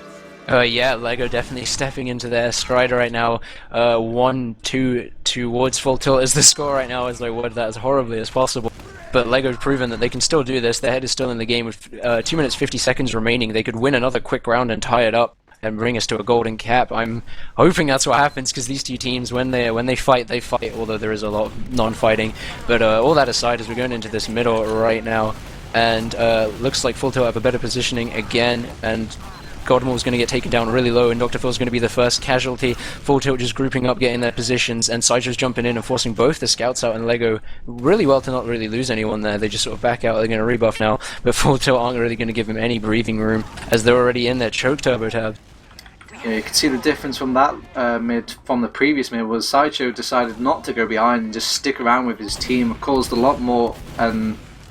Yeah, LEGO definitely stepping into their stride right now. 1-2 towards Full Tilt is the score right now, as they word that as horribly as possible. But LEGO have proven that they can still do this. Their head is still in the game with 2 minutes 50 seconds remaining. They could win another quick round and tie it up and bring us to a golden cap. I'm hoping that's what happens, because these two teams, when they fight, they fight, although there is a lot of non-fighting. But all that aside, as we're going into this middle right now, and looks like Full Tilt have a better positioning again, and Godmore is going to get taken down really low, and Dr. Phil is going to be the first casualty. Full Tilt just grouping up, getting their positions, and Sideshow's jumping in and forcing both the scouts out, and LEGO really well to not really lose anyone there. They just sort of back out. They're going to rebuff now, but Full Tilt aren't really going to give him any breathing room, as they're already in their choke TurboTabs. Yeah, you can see the difference from that mid, from the previous mid, was Sideshow decided not to go behind and just stick around with his team. It caused a lot more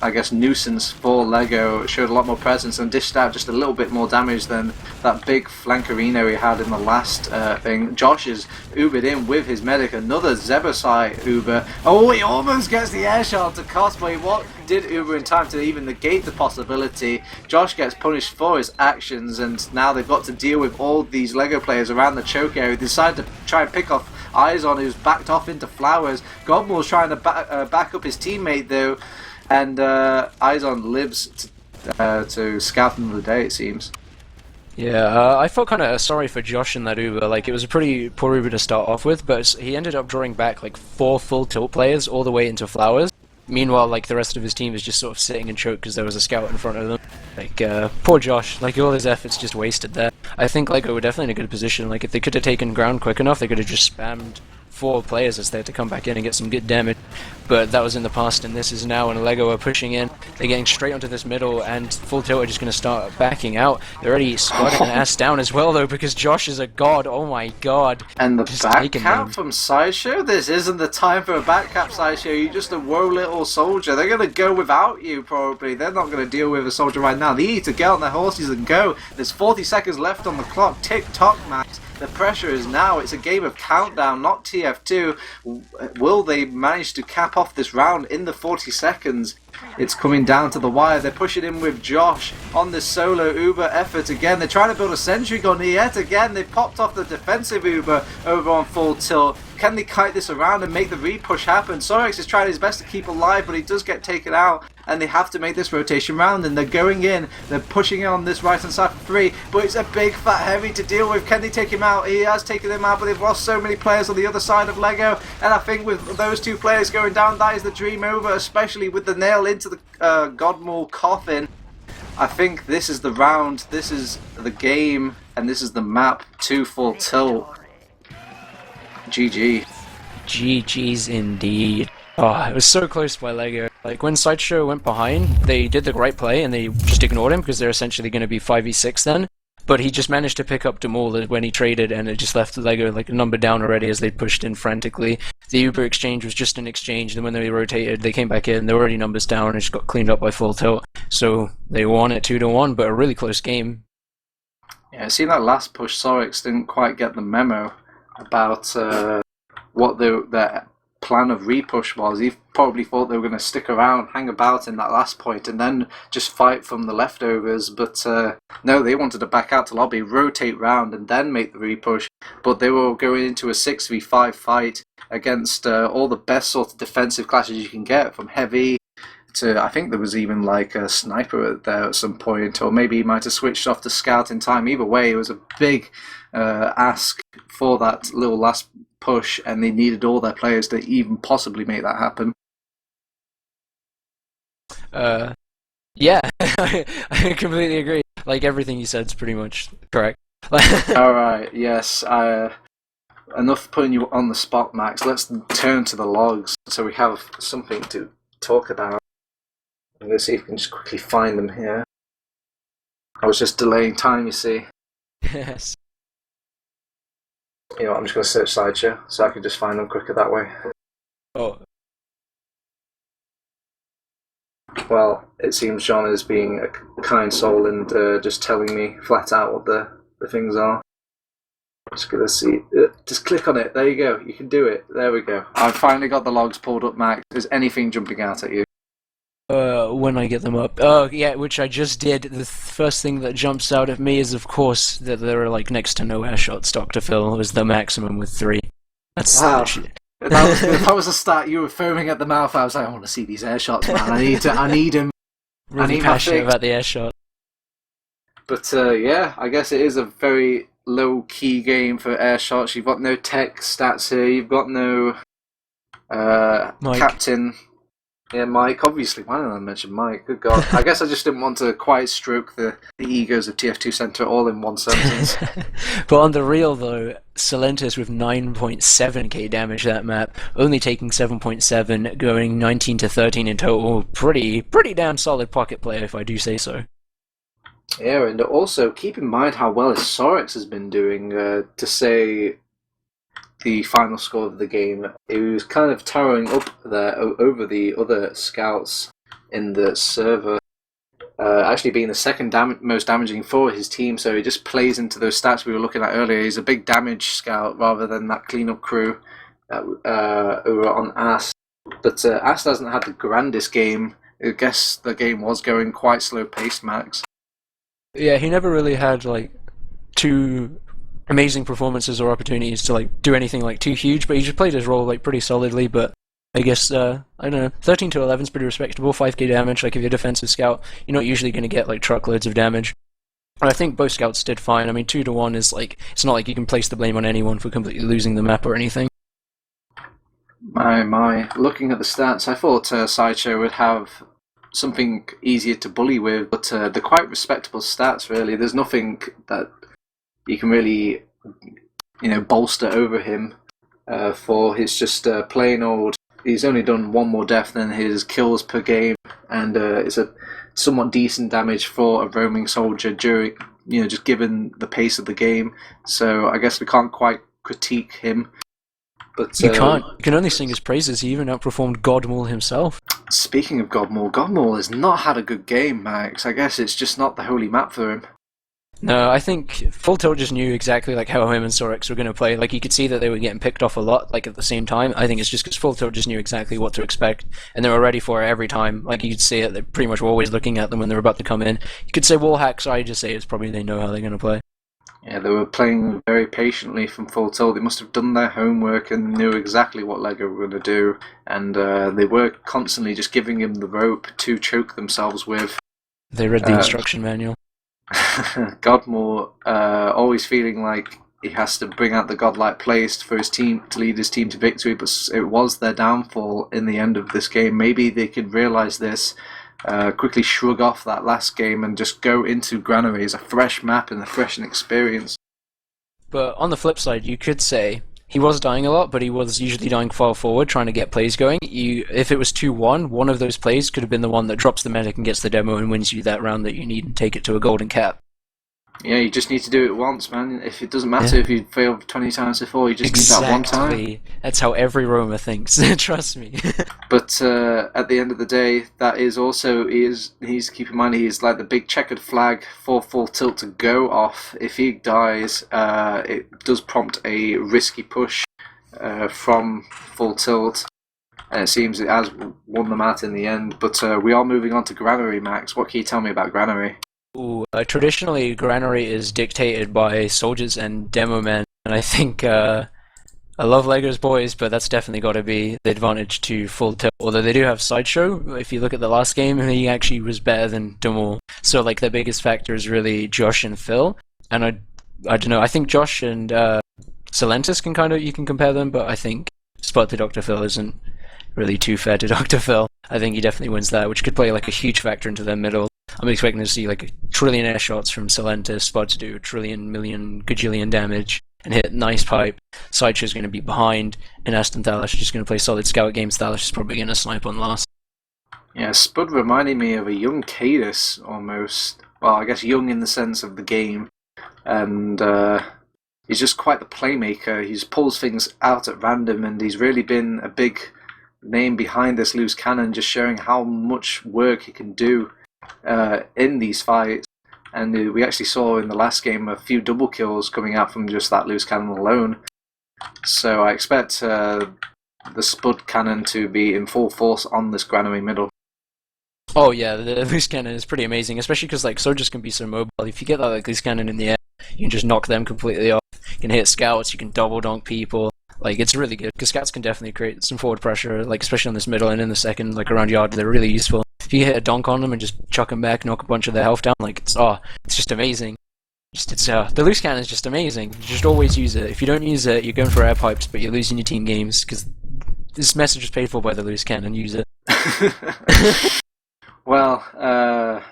I guess nuisance for LEGO. It showed a lot more presence and dished out just a little bit more damage than that big flankerino he had in the last thing. Josh is Ubered in with his medic, another Zebasai Uber. Oh, he almost gets the air shot to cost, but what did Uber in time to even negate the possibility. Josh gets punished for his actions, and now they've got to deal with all these LEGO players around the choke area. They decide to try and pick off Izon, who's backed off into flowers. Godmore's trying to back up his teammate though, and Izon lives to scout another day, it seems. Yeah, I felt kind of sorry for Josh in that Uber. Like, it was a pretty poor Uber to start off with, but he ended up drawing back like 4 Full Tilt players all the way into flowers. Meanwhile, like, the rest of his team is just sort of sitting in choke because there was a scout in front of them. Like, poor Josh. Like, all his efforts just wasted there. I think LEGO were definitely in a good position. Like, if they could have taken ground quick enough, they could have just spammed 4 players as they had to come back in and get some good damage. But that was in the past, and this is now, and LEGO are pushing in. They're getting straight onto this middle, and Full Tilt are just going to start backing out. They're already squatting an ass down as well, though, because Josh is a god. Oh my god. And the back cap from Sideshow? This isn't the time for a back cap, Sideshow. You're just a woe little soldier. They're going to go without you, probably. They're not going to deal with a soldier right now. They need to get on their horses and go. There's 40 seconds left on the clock. Tick-tock, Max. The pressure is now. It's a game of countdown, not TF2. Will they manage to cap off this round in the 40 seconds? It's coming down to the wire. They're pushing in with Josh on this solo Uber effort again. They're trying to build a sentry gun yet again. They popped off the defensive Uber over on Full Tilt. Can they kite this around and make the re-push happen? Sorex is trying his best to keep alive, but he does get taken out, and they have to make this rotation round, and they're going in. They're pushing in on this right-hand side for 3, but it's a big fat heavy to deal with. Can they take him out? He has taken him out, but they've lost so many players on the other side of LEGO, and I think with those 2 players going down, that is the dream over, especially with the nail into the Godmore coffin. I think this is the round, this is the game, and this is the map to Full Tilt. GG. GG's indeed. Oh, it was so close by LEGO. Like, when Sideshow went behind, they did the right play and they just ignored him because they're essentially going to be 5v6 then. But he just managed to pick up Demol when he traded, and it just left Lego like a number down already as they pushed in frantically. The Uber exchange was just an exchange, and when they rotated, they came back in. They were already numbers down, and it just got cleaned up by Full Tilt. So they won it 2-1, but a really close game. Yeah, see that last push, Sorix didn't quite get the memo about what their plan of repush was. He probably thought they were going to stick around, hang about in that last point, and then just fight from the leftovers. But no, they wanted to back out to lobby, rotate round, and then make the repush. But they were going into a 6v5 fight against all the best sort of defensive classes you can get, from heavy to, I think there was even like a sniper there at some point, or maybe he might have switched off to scout in time. Either way, it was a big ask for that little last push, and they needed all their players to even possibly make that happen. Yeah, I completely agree. Like, everything you said is pretty much correct. Alright, yes. Enough putting you on the spot, Max. Let's turn to the logs so we have something to talk about. I'm going to see if we can just quickly find them here. I was just delaying time, you see. Yes. You know what, I'm just going to search Sideshow so I can just find them quicker that way. Oh. Well, it seems John is being a kind soul and just telling me flat out what the things are. I'm just going to see. Just click on it. There you go. You can do it. There we go. I've finally got the logs pulled up, Max. Is anything jumping out at you? When I get them up. Oh, yeah, which I just did. The first thing that jumps out at me is, of course, that there are like next to no airshot stock to fill. It was the maximum with 3. That's wow. That was a stat. You were foaming at the mouth. I was like, I want to see these airshots, man. I need them. Really I need passionate about the airshot. But yeah, I guess it is a very low-key game for airshots. You've got no tech stats here. You've got no captain. Yeah, Mike, obviously. Why didn't I mention Mike? Good God. I guess I just didn't want to quite stroke the egos of TF2 Center all in one sentence. But on the real, though, Salentis with 9.7k damage that map, only taking 7.7, going 19 to 13 in total. Pretty damn solid pocket player, if I do say so. Yeah, and also keep in mind how well Sorix has been doing. To say the final score of the game, it was kind of towering up there over the other scouts in the server, actually being the second most damaging for his team, so he just plays into those stats we were looking at earlier. He's a big damage scout rather than that cleanup crew over on Ast. But Ast hasn't had the grandest game. I guess the game was going quite slow-paced, Max. Yeah, he never really had like too amazing performances or opportunities to like do anything like too huge, but he just played his role like pretty solidly. But I guess I don't know, 13 to 11 is pretty respectable. 5k damage. Like if you're a defensive scout, you're not usually going to get like truckloads of damage. And I think both scouts did fine. I mean, 2-1 is like, it's not like you can place the blame on anyone for completely losing the map or anything. My, looking at the stats, I thought Sideshow would have something easier to bully with, but they're quite respectable stats, really. There's nothing that you can really, bolster over him for. His just plain old. He's only done one more death than his kills per game, and it's a somewhat decent damage for a roaming soldier during, just given the pace of the game. So I guess we can't quite critique him. But you can't. You can only sing his praises. He even outperformed Godmaul himself. Speaking of Godmaul has not had a good game, Max. I guess it's just not the holy map for him. No, I think Full Tilt just knew exactly like how him and Sorix were going to play. Like you could see that they were getting picked off a lot, like at the same time. I think it's just because Full Tilt just knew exactly what to expect, and they were ready for it every time. Like you could see it; they pretty much were always looking at them when they were about to come in. You could say wall hacks. I just say it's probably they know how they're going to play. Yeah, they were playing very patiently from Full Tilt. They must have done their homework and knew exactly what Lego were going to do, and they were constantly just giving him the rope to choke themselves with. They read the instruction manual. Godmaul always feeling like he has to bring out the godlike plays for his team to lead his team to victory, but it was their downfall in the end of this game. Maybe they could realise this, quickly shrug off that last game and just go into Granary as a fresh map and a fresh experience. But on the flip side, you could say he was dying a lot, but he was usually dying far forward, trying to get plays going. If it was 2-1, one of those plays could have been the one that drops the medic and gets the demo and wins you that round that you need and take it to a golden cap. Yeah, you just need to do it once, man. If it doesn't matter if you failed 20 times before, you just need that one time. Exactly. That's how every roamer thinks. Trust me. But at the end of the day, that is also he needs to keep in mind he is like the big checkered flag for full tilt to go off. If he dies, it does prompt a risky push from full tilt, and it seems it has won them out in the end. But we are moving on to Granary, Max. What can you tell me about Granary? Ooh, traditionally, Granary is dictated by soldiers and demo men, and I think I love Legos boys, but that's definitely got to be the advantage to full tilt. Although they do have Sideshow. If you look at the last game, he actually was better than Demol. So like the biggest factor is really Josh and Phil, and I don't know. I think Josh and Silentis you can compare them, but I think Spud to Dr. Phil isn't really too fair to Dr. Phil. I think he definitely wins that, which could play like a huge factor into their middle. I'm expecting to see like a trillionaire shots from Silentis, Spud to do a trillion, million, gajillion damage and hit nice pipe. Sideshow's going to be behind, and Aston Thalash is just going to play solid scout games. Thalash is probably going to snipe on last. Yeah, Spud reminded me of a young Cadus almost. Well, I guess young in the sense of the game, and he's just quite the playmaker. He just pulls things out at random, and he's really been a big name behind this loose cannon, just showing how much work he can do in these fights. And we actually saw in the last game a few double kills coming out from just that loose cannon alone. So I expect the Spud cannon to be in full force on this Granary middle. Oh yeah, the loose cannon is pretty amazing, especially because like soldiers can be so mobile. If you get that like loose cannon in the air, you can just knock them completely off. You can hit scouts, you can double donk people. Like it's really good because scouts can definitely create some forward pressure, like especially on this middle and in the second, like around yard. They're really useful. If you hit a donk on them and just chuck them back, knock a bunch of their health down, like it's just amazing. The loose cannon is just amazing. You just always use it. If you don't use it, you're going for air pipes, but you're losing your team games because this message is paid for by the loose cannon. Use it. Well,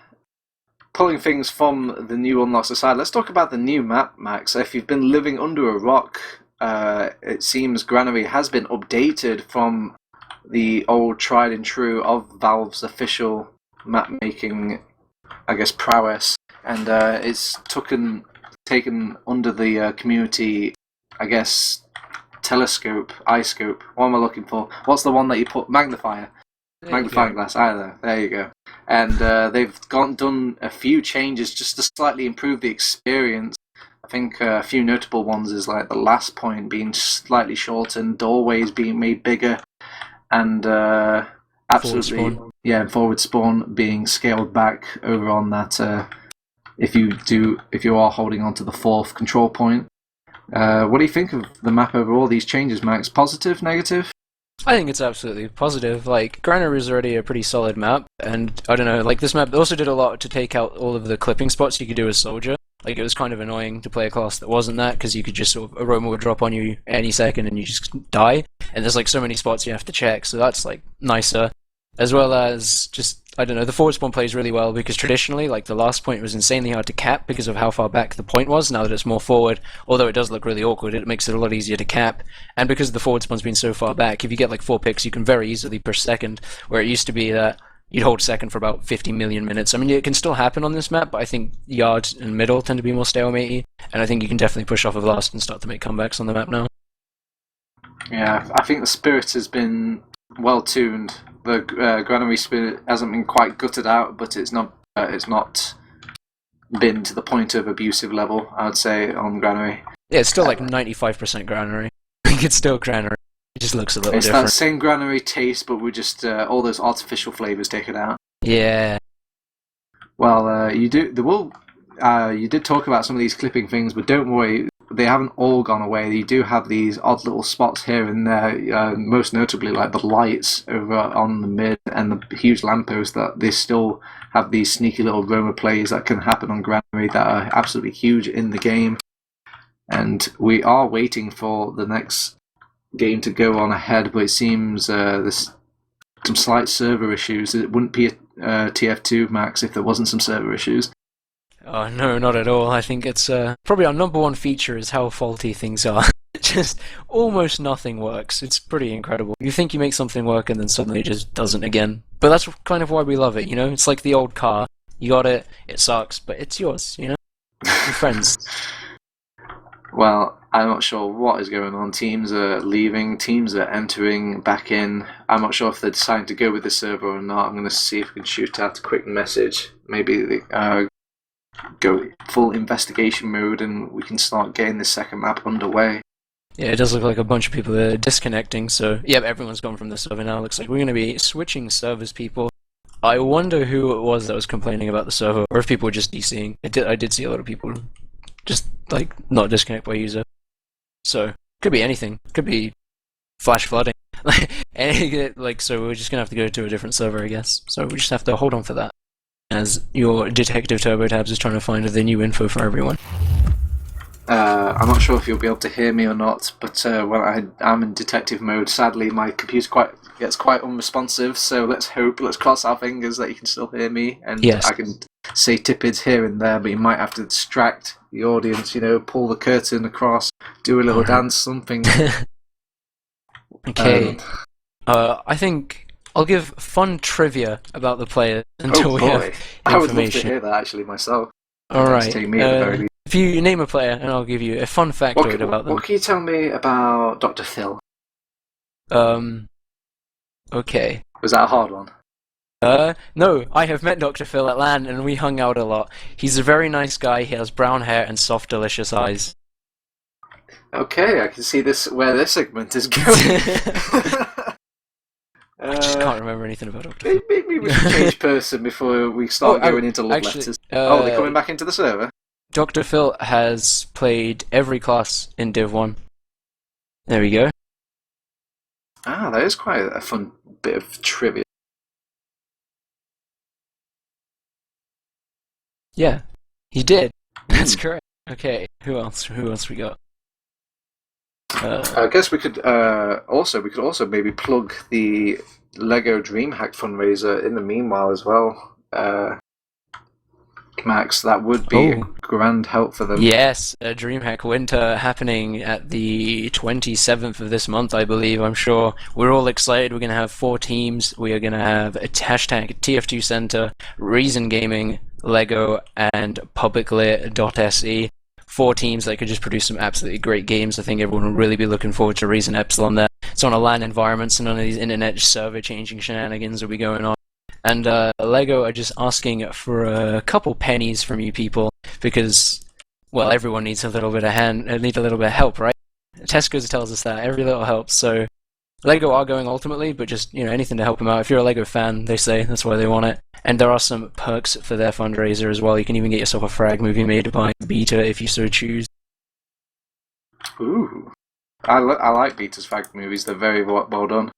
pulling things from the new unlocks aside, let's talk about the new map, Max. If you've been living under a rock, it seems Granary has been updated from the old tried and true of Valve's official map making, I guess, prowess, and it's taken under the community, I guess, telescope, eye-scope. What am I looking for? What's the one that you put? Magnifier. Magnifying glass, either. There you go. And they've done a few changes just to slightly improve the experience. I think a few notable ones is like the last point being slightly shortened, doorways being made bigger, and forward spawn being scaled back over on that. If you are holding on to the fourth control point. What do you think of the map overall? These changes, Max? Positive, negative? I think it's absolutely positive. Like, Granary is already a pretty solid map, and I don't know, like this map also did a lot to take out all of the clipping spots you could do as soldier. Like, it was kind of annoying to play a class that wasn't that, because you could just sort of, a roamer would drop on you any second and you just die, and there's like so many spots you have to check, so that's like nicer. As well as just, I don't know, the forward spawn plays really well because traditionally, like the last point was insanely hard to cap because of how far back the point was. Now that it's more forward, although it does look really awkward, it makes it a lot easier to cap. And because the forward spawn's been so far back, if you get like 4 picks, you can very easily push second, where it used to be that you'd hold second for about 50 million minutes. I mean, it can still happen on this map, but I think yard and middle tend to be more stalematey, and I think you can definitely push off of last and start to make comebacks on the map now. Yeah, I think the spirit has been well tuned. The Granary spirit hasn't been quite gutted out, but it's not been to the point of abusive level, I would say, on Granary. Yeah, it's still like 95% Granary. I think it's still Granary. It just looks a little different. It's that same Granary taste, but with just all those artificial flavours taken out. Yeah. Well, you did talk about some of these clipping things, but don't worry, they haven't all gone away. You do have these odd little spots here and there, most notably like the lights over on the mid and the huge lamppost, that they still have these sneaky little roamer plays that can happen on Granary that are absolutely huge in the game. And we are waiting for the next game to go on ahead, but it seems there's some slight server issues. It wouldn't be a TF2, Max, if there wasn't some server issues. Oh, no, not at all. I think it's probably our number one feature is how faulty things are. Just almost nothing works. It's pretty incredible. You think you make something work and then suddenly it just doesn't again. But that's kind of why we love it, you know? It's like the old car. You got it, it sucks, but it's yours, you know? You friends. Well, I'm not sure what is going on. Teams are leaving, teams are entering back in. I'm not sure if they're deciding to go with the server or not. I'm going to see if we can shoot out a quick message. Maybe go full investigation mode and we can start getting the second map underway. Yeah, it does look like a bunch of people are disconnecting, so yeah, everyone's gone from the server now. Looks like we're going to be switching servers, people. I wonder who it was that was complaining about the server, or if people were just DCing. I did see a lot of people just, like, not disconnect by user. So, could be anything. Could be flash flooding. So we're just going to have to go to a different server, I guess. So we just have to hold on for that, as your Detective TurboTabs is trying to find the new info for everyone. I'm not sure if you'll be able to hear me or not, but when I'm in detective mode, sadly my computer gets quite unresponsive, so let's cross our fingers that you can still hear me, and yes. I can say tippets here and there, but you might have to distract the audience, pull the curtain across, do a little dance, something. Okay. I think I'll give fun trivia about the players until we have information. I would love to hear that actually myself. Alright. Take me at the very least. If you name a player, and I'll give you a fun factoid about them. What can you tell me about Dr. Phil? Okay. Was that a hard one? No, I have met Dr. Phil at LAN, and we hung out a lot. He's a very nice guy, he has brown hair and soft, delicious eyes. Okay, I can see where this segment is going. I just can't remember anything about Dr. Phil. Maybe we should change person before we start going into love letters. They're coming back into the server? Dr. Phil has played every class in Div 1. There we go. Ah, that is quite a fun bit of trivia. Yeah, he did. That's correct. Okay, who else we got? I guess we could also maybe plug the Lego DreamHack fundraiser in the meanwhile as well. Max, that would be a grand help for them. Yes, a DreamHack Winter happening at the 27th of this month, I believe. I'm sure we're all excited. We're going to have 4 teams. We are going to have a hashtag TF2 Center, Reason Gaming, Lego, and publiclit.se. 4 teams that could just produce some absolutely great games. I think everyone will really be looking forward to Reason Epsilon there. It's on a LAN environment, so none of these internet server changing shenanigans will be going on. And Lego are just asking for a couple pennies from you people because, well, everyone needs a little bit of help, right? Tesco's tells us that every little helps. So Lego are going ultimately, but just anything to help them out. If you're a Lego fan, they say that's why they want it. And there are some perks for their fundraiser as well. You can even get yourself a frag movie made by Beta if you so choose. Ooh, I like Beta's frag movies. They're very well done.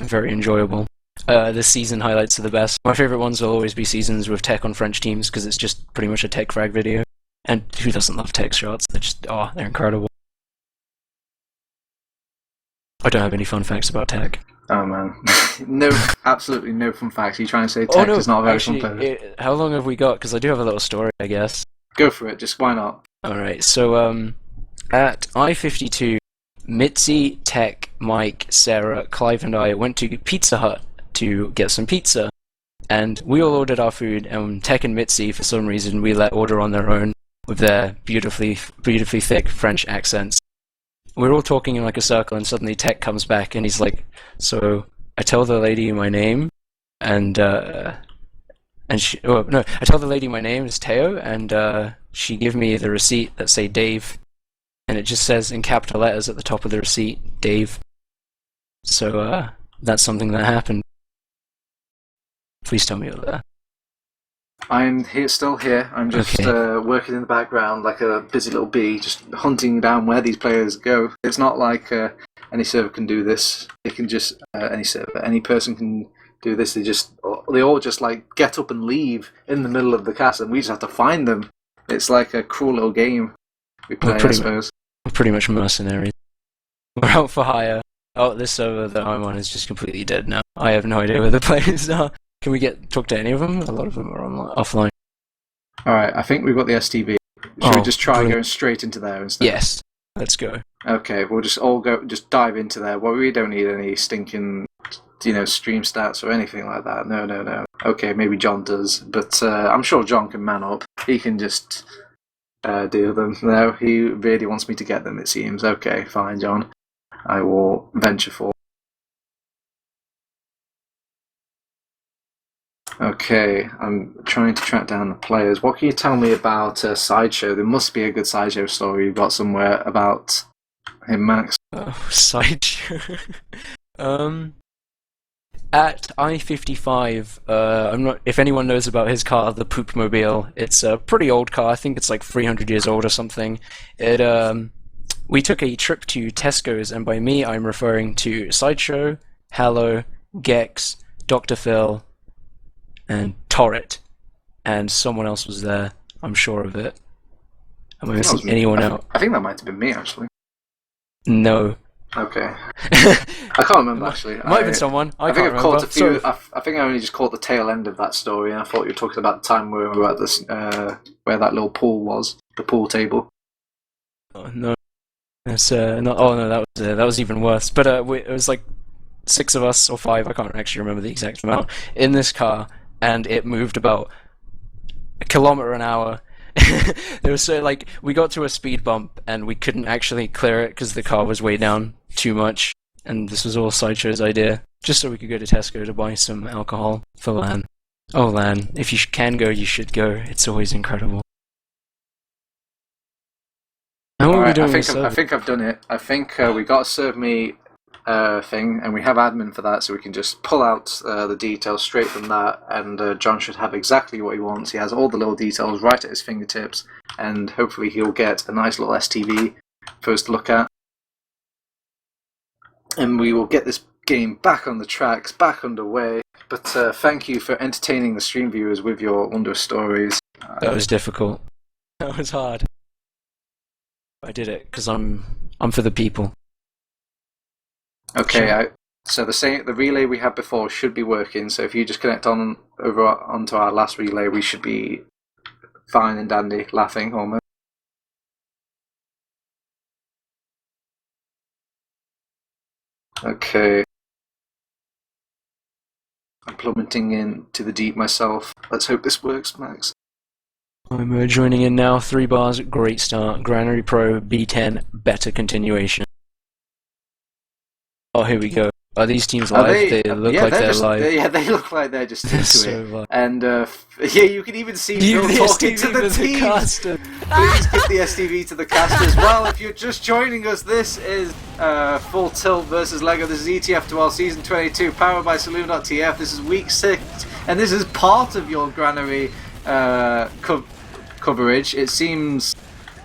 Very enjoyable. The season highlights are the best. My favourite ones will always be seasons with tech on French teams because it's just pretty much a tech frag video. And who doesn't love tech shots? They're incredible. I don't have any fun facts about tech. Oh man, no, absolutely no fun facts. Are you trying to say tech is not a very fun place? How long have we got? Because I do have a little story, I guess. Go for it. Just why not? All right. So at I-52, Mitzi, Tech, Mike, Sarah, Clive, and I went to Pizza Hut to get some pizza, and we all ordered our food. And Tech and Mitzi, for some reason, we let order on their own with their beautifully thick French accents. We're all talking in like a circle, and suddenly Tech comes back, and he's like, "So I tell the lady my name, I tell the lady my name is Teo, and she give me the receipt that say Dave, and it just says in capital letters at the top of the receipt, Dave. So that's something that happened. Please tell me about that." I'm still here. I'm just working in the background like a busy little bee, just hunting down where these players go. It's not like any server can do this. They can just any person can do this. They all just like get up and leave in the middle of the cast, and we just have to find them. It's like a cruel little game we play, I suppose. We're pretty much mercenaries. We're out for hire. Oh, this server that I'm on is just completely dead now. I have no idea where the players are. Can we talk to any of them? A lot of them are offline. Alright, I think we've got the STV. Should we just try going straight into there instead? Yes, let's go. Okay, we'll just all just dive into there. Well, we don't need any stinking, stream stats or anything like that. No. Okay, maybe John does, but I'm sure John can man up. He can just deal them. No, he really wants me to get them, it seems. Okay, fine, John. I will venture forth. Okay, I'm trying to track down the players. What can you tell me about Sideshow? There must be a good Sideshow story you've got somewhere about him, Max. Oh, Sideshow. At I-55, I'm not. If anyone knows about his car, the Poopmobile, it's a pretty old car. I think it's like 300 years old or something. We took a trip to Tesco's, and by me, I'm referring to Sideshow, Hallow, Gex, Dr. Phil, and Torret, and someone else was there. I'm sure of it. Am I missing anyone out? I think that might have been me, actually. No. Okay. I can't remember, actually. Might have been someone. I think can't I've caught a few. Sorry. I think I only just caught the tail end of that story, and I thought you were talking about the time where we were at this, where that little pool was, the pool table. Oh, no. That's not. Oh no, that was even worse. But it was like 6 of us or 5. I can't actually remember the exact amount in this car, and it moved about a kilometer an hour. There was we got to a speed bump and we couldn't actually clear it because the car was way down too much, and this was all Sideshow's idea, just so we could go to Tesco to buy some alcohol for LAN. Oh, LAN, if you can go, you should go. It's always incredible. How are we doing? I think I've done it. I think we got a serve me thing, and we have admin for that, so we can just pull out the details straight from that, and John should have exactly what he wants. He has all the little details right at his fingertips, and hopefully he'll get a nice little STV for us to look at. And we will get this game back on the tracks, back underway. But thank you for entertaining the stream viewers with your wondrous stories. That was difficult. That was hard. I did it because I'm for the people. Okay, Sure. so the relay we had before should be working. So if you just connect onto our last relay, we should be fine and dandy, laughing almost. Okay. I'm plummeting into the deep myself. Let's hope this works, Max. I'm joining in now. 3 bars, great start. Granary Pro, B10, better continuation. Oh, here we go. Are these teams live? They look like they're live. Yeah, they look like they're just into So it. live. And yeah, you can even see Phil talking to the team. Please give the STV to the casters. Well, if you're just joining us, this is Full Tilt versus Lego. This is ETF2L Season 22, powered by Saloon.tf. This is Week 6, and this is part of your Granary coverage. It seems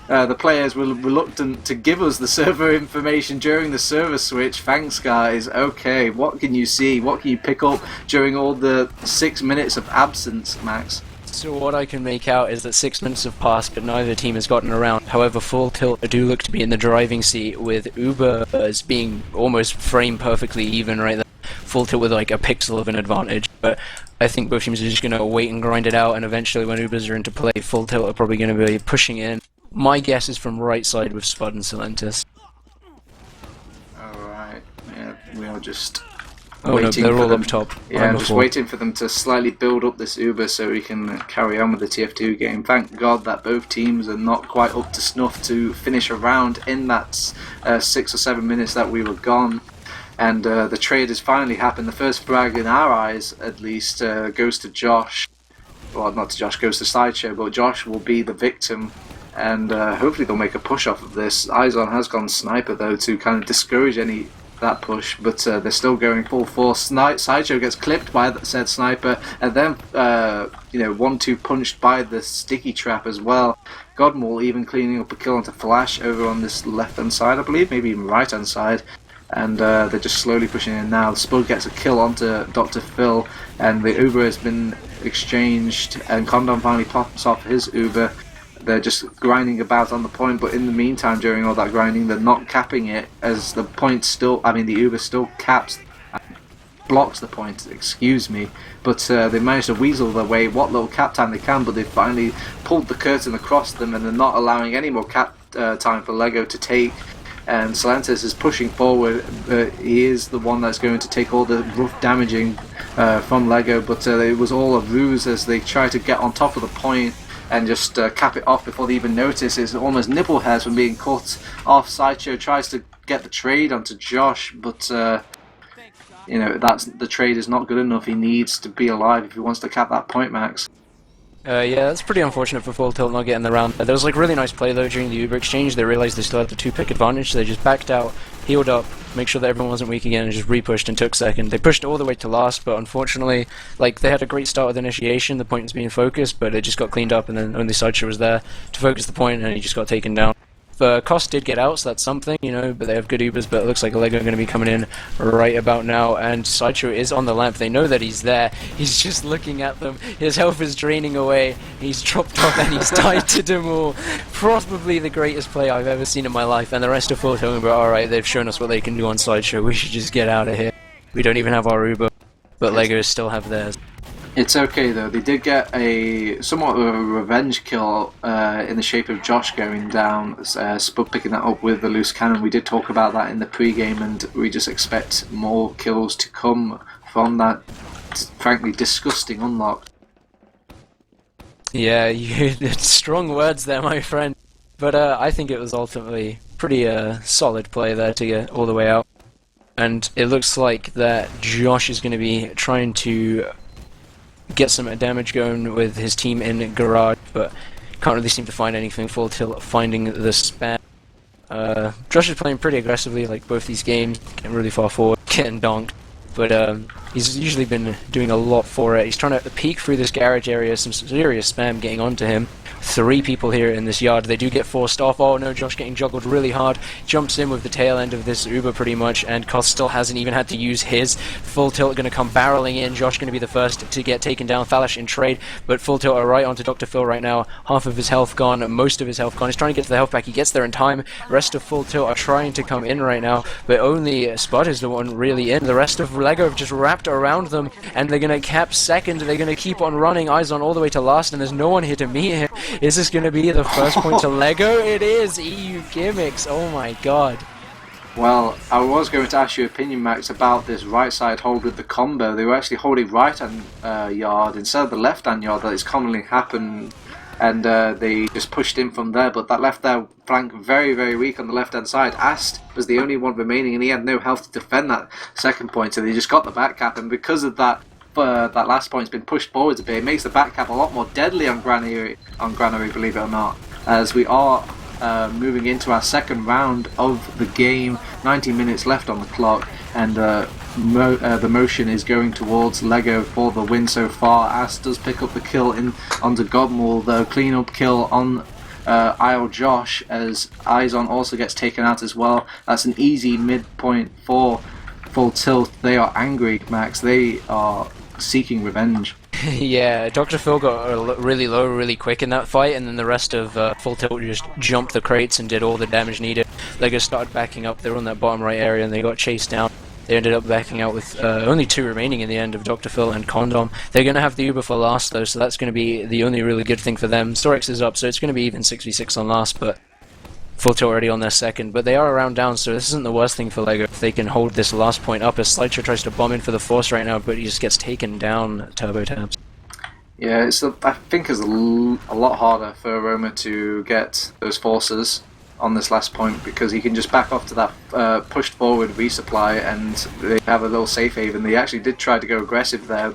the players were reluctant to give us the server information during the server switch. Thanks, guys. Okay, what can you see? What can you pick up during all the 6 minutes of absence, Max? So what I can make out is that 6 minutes have passed, but neither team has gotten around. However, Full Tilt do look to be in the driving seat, with Uber as being almost frame perfectly even right there. Full Tilt with like a pixel of an advantage, but I think both teams are just going to wait and grind it out, and eventually when Ubers are into play, Full Tilt are probably going to be pushing in. My guess is from right side with Spudd and Silentis. Alright, yeah, we are just Oh no, waiting they're for all them. up top. Yeah, I'm just waiting for them to slightly build up this Uber so we can carry on with the TF2 game. Thank God that both teams are not quite up to snuff to finish a round in that 6 or 7 minutes that we were gone. And the trade has finally happened. The first frag, in our eyes at least, goes to Josh. Well, not to Josh, goes to Sideshow, but Josh will be the victim. And hopefully they'll make a push off of this. Izon has gone sniper though to kind of discourage that push, but they're still going full force. Sideshow gets clipped by said sniper, and then 1-2 punched by the sticky trap as well. Godmall even cleaning up a kill onto Thalash over on this left hand side, I believe, maybe even right hand side. And they're just slowly pushing in now. Spudd gets a kill onto Dr. Phil, and the Uber has been exchanged, and CondoM finally pops off his Uber. They're just grinding about on the point, but in the meantime, during all that grinding, they're not capping it, as the Uber still blocks the point, excuse me. But they managed to weasel their way what little cap time they can, but they finally pulled the curtain across them, and they're not allowing any more cap time for Lego to take. And Silentis is pushing forward. He is the one that's going to take all the rough damaging from Lego, but it was all a ruse as they try to get on top of the point. and just cap it off before they even notice. It's almost nibble hairs from being caught off. Sideshow tries to get the trade onto Josh, but you know, the trade is not good enough. He needs to be alive if he wants to cap that point, Max. Yeah, that's pretty unfortunate for Full Tilt not getting the round. There was like really nice play though during the Uber exchange. They realized they still had the 2-pick advantage, so they just backed out, healed up, make sure that everyone wasn't weak again, and just repushed and took second. They pushed all the way to last, but unfortunately, like, they had a great start with initiation, the point was being focused, but it just got cleaned up, and then only Sideshow was there to focus the point, and he just got taken down. Cost did get out, so that's something, you know, but they have good Ubers, but it looks like Lego are going to be coming in right about now, and Sideshow is on the lamp. They know that he's there. He's just looking at them. His health is draining away. He's dropped off and he's tied to them all. Probably the greatest play I've ever seen in my life, and the rest of Full Tilt, alright, they've shown us what they can do on Sideshow. We should just get out of here. We don't even have our Uber, but Legos still have theirs. It's okay though, they did get a somewhat of a revenge kill in the shape of Josh going down, Spud picking that up with the loose cannon. We did talk about that in the pre-game, and we just expect more kills to come from that frankly disgusting unlock. Yeah, strong words there, my friend. But I think it was ultimately pretty solid play there to get all the way out. And it looks like that Josh is going to be trying to get some damage going with his team in garage, but can't really seem to find anything. Full Tilt finding the spam. Josh is playing pretty aggressively, like both these games, getting really far forward, getting donked, but he's usually been doing a lot for it. He's trying to peek through this garage area, some serious spam getting onto him. 3 people here in this yard. They do get forced off. Oh no, Josh getting juggled really hard. Jumps in with the tail end of this Uber pretty much, and Koss still hasn't even had to use his. Full Tilt going to come barreling in. Josh going to be the first to get taken down. Thalash in trade, but Full Tilt are right onto Dr. Phil right now. Half of his health gone, most of his health gone. He's trying to get to the health back. He gets there in time. Rest of Full Tilt are trying to come in right now, but only Spud is the one really in. The rest of Lego have just wrapped around them, and they're going to cap second. They're going to keep on running. Eyes on all the way to last, and there's no one here to meet him. Is this going to be the first point to Lego? It is! EU gimmicks, oh my god. Well, I was going to ask your opinion, Max, about this right side hold with the combo. They were actually holding right hand yard instead of the left hand yard that is commonly happened, and they just pushed in from there, but that left their flank very, very weak on the left hand side. Ast was the only one remaining, and he had no health to defend that second point, so they just got the back cap, and because of that, that last point's been pushed forwards a bit. It makes the back cap a lot more deadly on Granary, believe it or not, as we are moving into our second round of the game. 90 minutes left on the clock, and the motion is going towards Lego for the win so far. As does pick up the kill onto Godmall, the clean-up kill on Isle Josh, as Izon also gets taken out as well. That's an easy midpoint for Full Tilt. They are angry, Max. They are seeking revenge. Yeah, Dr. Phil got really low really quick in that fight, and then the rest of Full Tilt just jumped the crates and did all the damage needed. Lego started backing up. They were on that bottom right area, and they got chased down. They ended up backing out with only 2 remaining in the end of Dr. Phil and CondoM. They're going to have the Uber for last, though, so that's going to be the only really good thing for them. Storix is up, so it's going to be even 6v6 on last, but Full Tilt already on their second, but they are around down, so this isn't the worst thing for Lego if they can hold this last point up, as Sideshow tries to bomb in for the force right now, but he just gets taken down. TurboTabs. Yeah, I think it's a lot harder for Aroma to get those forces on this last point, because he can just back off to that pushed forward resupply, and they have a little safe haven. They actually did try to go aggressive there,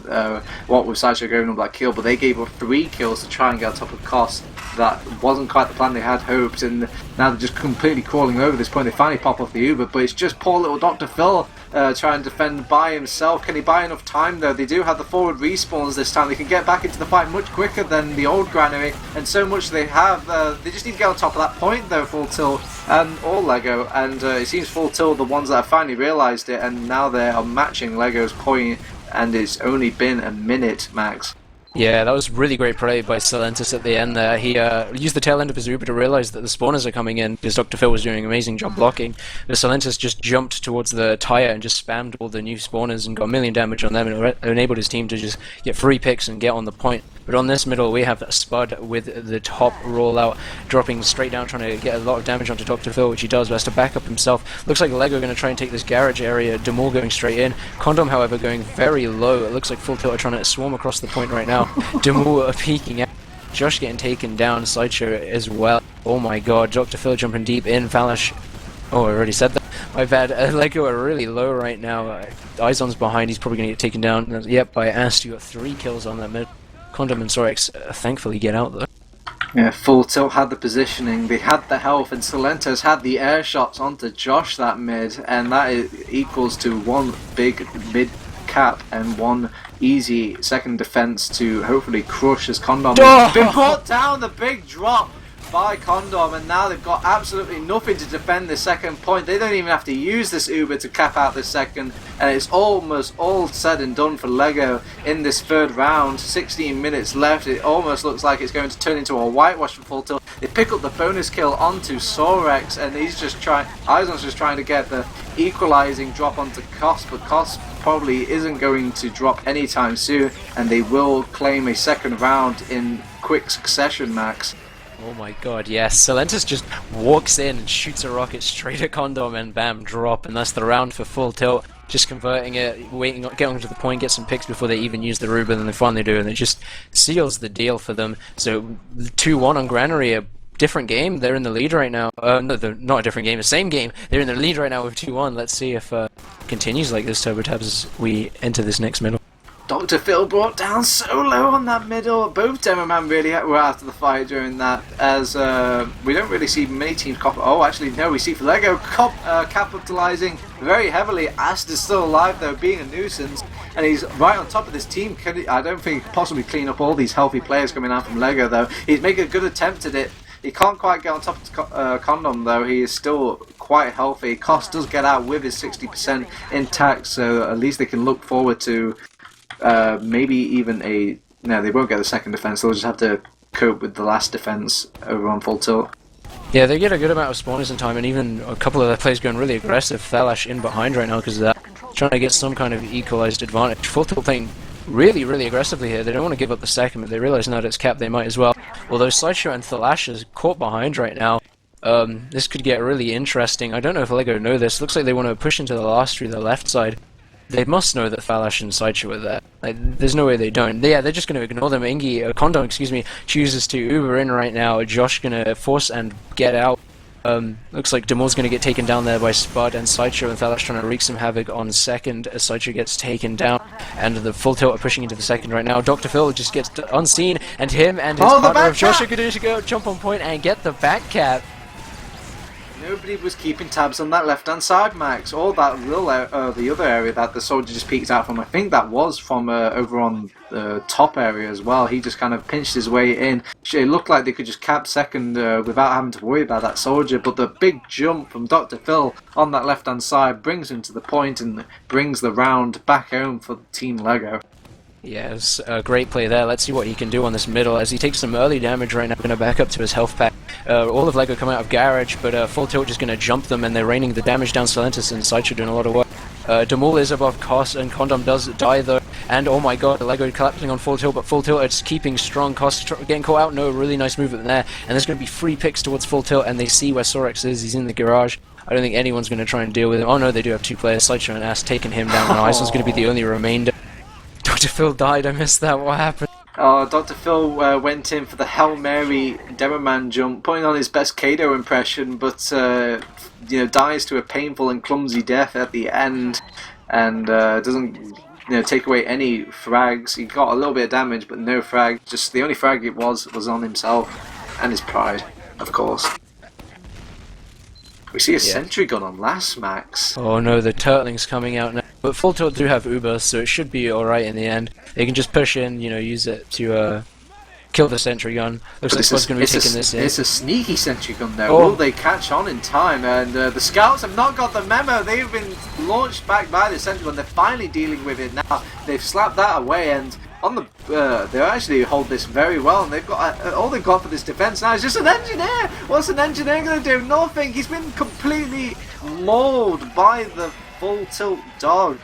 what with Sideshow going up that kill, but they gave up 3 kills to try and get on top of Koss. That wasn't quite the plan they had hoped, and now they're just completely crawling over this point. They finally pop off the Uber, but it's just poor little Dr. Phil trying to defend by himself. Can he buy enough time though? They do have the forward respawns this time. They can get back into the fight much quicker than the old Granary, and so much they have. They just need to get on top of that point though, Full Tilt and all Lego, and it seems Full Tilt the ones that have finally realised it, and now they are matching Lego's point, and it's only been a minute, Max. Yeah, that was really great play by Silentis at the end there. He used the tail end of his Uber to realise that the spawners are coming in, because Dr. Phil was doing an amazing job blocking. But Silentis just jumped towards the tyre and just spammed all the new spawners and got a million damage on them, and it enabled his team to just get 3 picks and get on the point. But on this middle, we have Spud with the top rollout, dropping straight down, trying to get a lot of damage onto Dr. Phil, which he does, but has to back up himself. Looks like Lego are going to try and take this garage area. Demol going straight in. CondoM, however, going very low. It looks like Full Tilt are trying to swarm across the point right now. Demol are peeking out. Josh getting taken down, Sideshow as well. Oh my god, Dr. Phil jumping deep in, Thalash. Oh, I already said that. My bad. Lego are really low right now. Izon's behind, he's probably going to get taken down. Yep, by Ast, you got 3 kills on that mid. CondoM and Sorex thankfully get out though. Yeah, Full Tilt had the positioning, they had the health, and Silentos had the air shots onto Josh that mid, and that equals to 1 big mid cap and 1 easy second defense to hopefully crush as CondoM has been brought down. The big drop by CondoM, and now they've got absolutely nothing to defend the second point. They don't even have to use this Uber to cap out the second, and it's almost all said and done for Lego in this third round. 16 minutes left. It almost looks like it's going to turn into a whitewash for Full Tilt. They pick up the bonus kill onto Sorex, and he's just trying. Izon's just trying to get the equalizing drop onto Koss, but Koss probably isn't going to drop anytime soon, and they will claim a second round in quick succession, Max. Oh my god, yes. Silentos just walks in and shoots a rocket straight at CondoM and bam, drop, and that's the round for Full Tilt. Just converting it, waiting, getting to the point, get some picks before they even use the Ruber, and they finally do, and it just seals the deal for them. So 2-1 on Granary, a different game. They're in the lead right now. No, they're not a different game, the same game. They're in the lead right now with 2-1. Let's see if continues like this, TurboTabs, as we enter this next middle. Dr. Phil brought down so low on that middle. Both Demoman really were out of the fight during that, as we don't really see many teams cop. Oh, actually, no, we see Lego capitalizing very heavily. Ast is still alive, though, being a nuisance, and he's right on top of this team. I don't think he could possibly clean up all these healthy players coming out from Lego, though. He's making a good attempt at it. He can't quite get on top of CondoM, though. He is still quite healthy. Koss does get out with his 60% intact, so at least they can look forward to maybe even a... No, they won't get the second defense. They'll just have to cope with the last defense over on Full Tilt. Yeah, they get a good amount of spawners in time, and even a couple of their players going really aggressive. Thalash in behind right now because of that, trying to get some kind of equalized advantage. Full Tilt playing really, really aggressively here. They don't want to give up the second, but they realize now that it's capped, they might as well. Although Sideshow and Thalash is caught behind right now. This could get really interesting. I don't know if Lego know this. Looks like they want to push into the last through the left side. They must know that Thalash and Sideshow are there. Like, there's no way they don't. They're just going to ignore them. CondoM, excuse me, chooses to Uber in right now. Josh going to force and get out. Looks like Demol's going to get taken down there by Spudd, and Sideshow and Thalash trying to wreak some havoc on second as Sideshow gets taken down. And the Full Tilt are pushing into the second right now. Dr. Phil just gets unseen, and him and his partner of Josh are going to go jump on point and get the back cap. Nobody was keeping tabs on that left-hand side, Max, or that little the other area that the soldier just peeked out from. I think that was from over on the top area as well. He just kind of pinched his way in. It looked like they could just cap second without having to worry about that soldier, but the big jump from Dr. Phil on that left-hand side brings him to the point and brings the round back home for Team Lego. Yes, a great play there. Let's see what he can do on this middle as he takes some early damage right now. Going to back up to his health pack. All of Lego come out of Garage, but Full Tilt just going to jump them, and they're raining the damage down. Silentos and Sideshow doing a lot of work. Demol is above Koss, and CondoM does die though. And oh my god, Lego collapsing on Full Tilt, but Full Tilt is keeping strong. Koss getting caught out. No, really nice movement there. And there's going to be free picks towards Full Tilt, and they see where Sorex is. He's in the garage. I don't think anyone's going to try and deal with him. Oh no, they do have 2 players. Sideshow and Ass taking him down. And Ison's going to be the only remainder. Dr. Phil died. I missed that. What happened? Oh, Dr. Phil went in for the Hail Mary Demoman jump, putting on his best Kado impression, but dies to a painful and clumsy death at the end, and doesn't take away any frags. He got a little bit of damage, but no frag. Just the only frag it was on himself and his pride, of course. We see a sentry gun on last, Max. Oh no, the Turtling's coming out now. But Full Tilt do have Uber, so it should be alright in the end. They can just push in, use it to kill the sentry gun. Looks like Spud's going to be taking this in. It's a sneaky sentry gun though. Will they catch on in time? And the scouts have not got the memo. They've been launched back by the sentry gun. They're finally dealing with it now. They've slapped that away, and on the they actually hold this very well, and they've got all they've got for this defense now is just an engineer. What's an engineer going to do? Nothing. He's been completely mauled by the Full Tilt dog.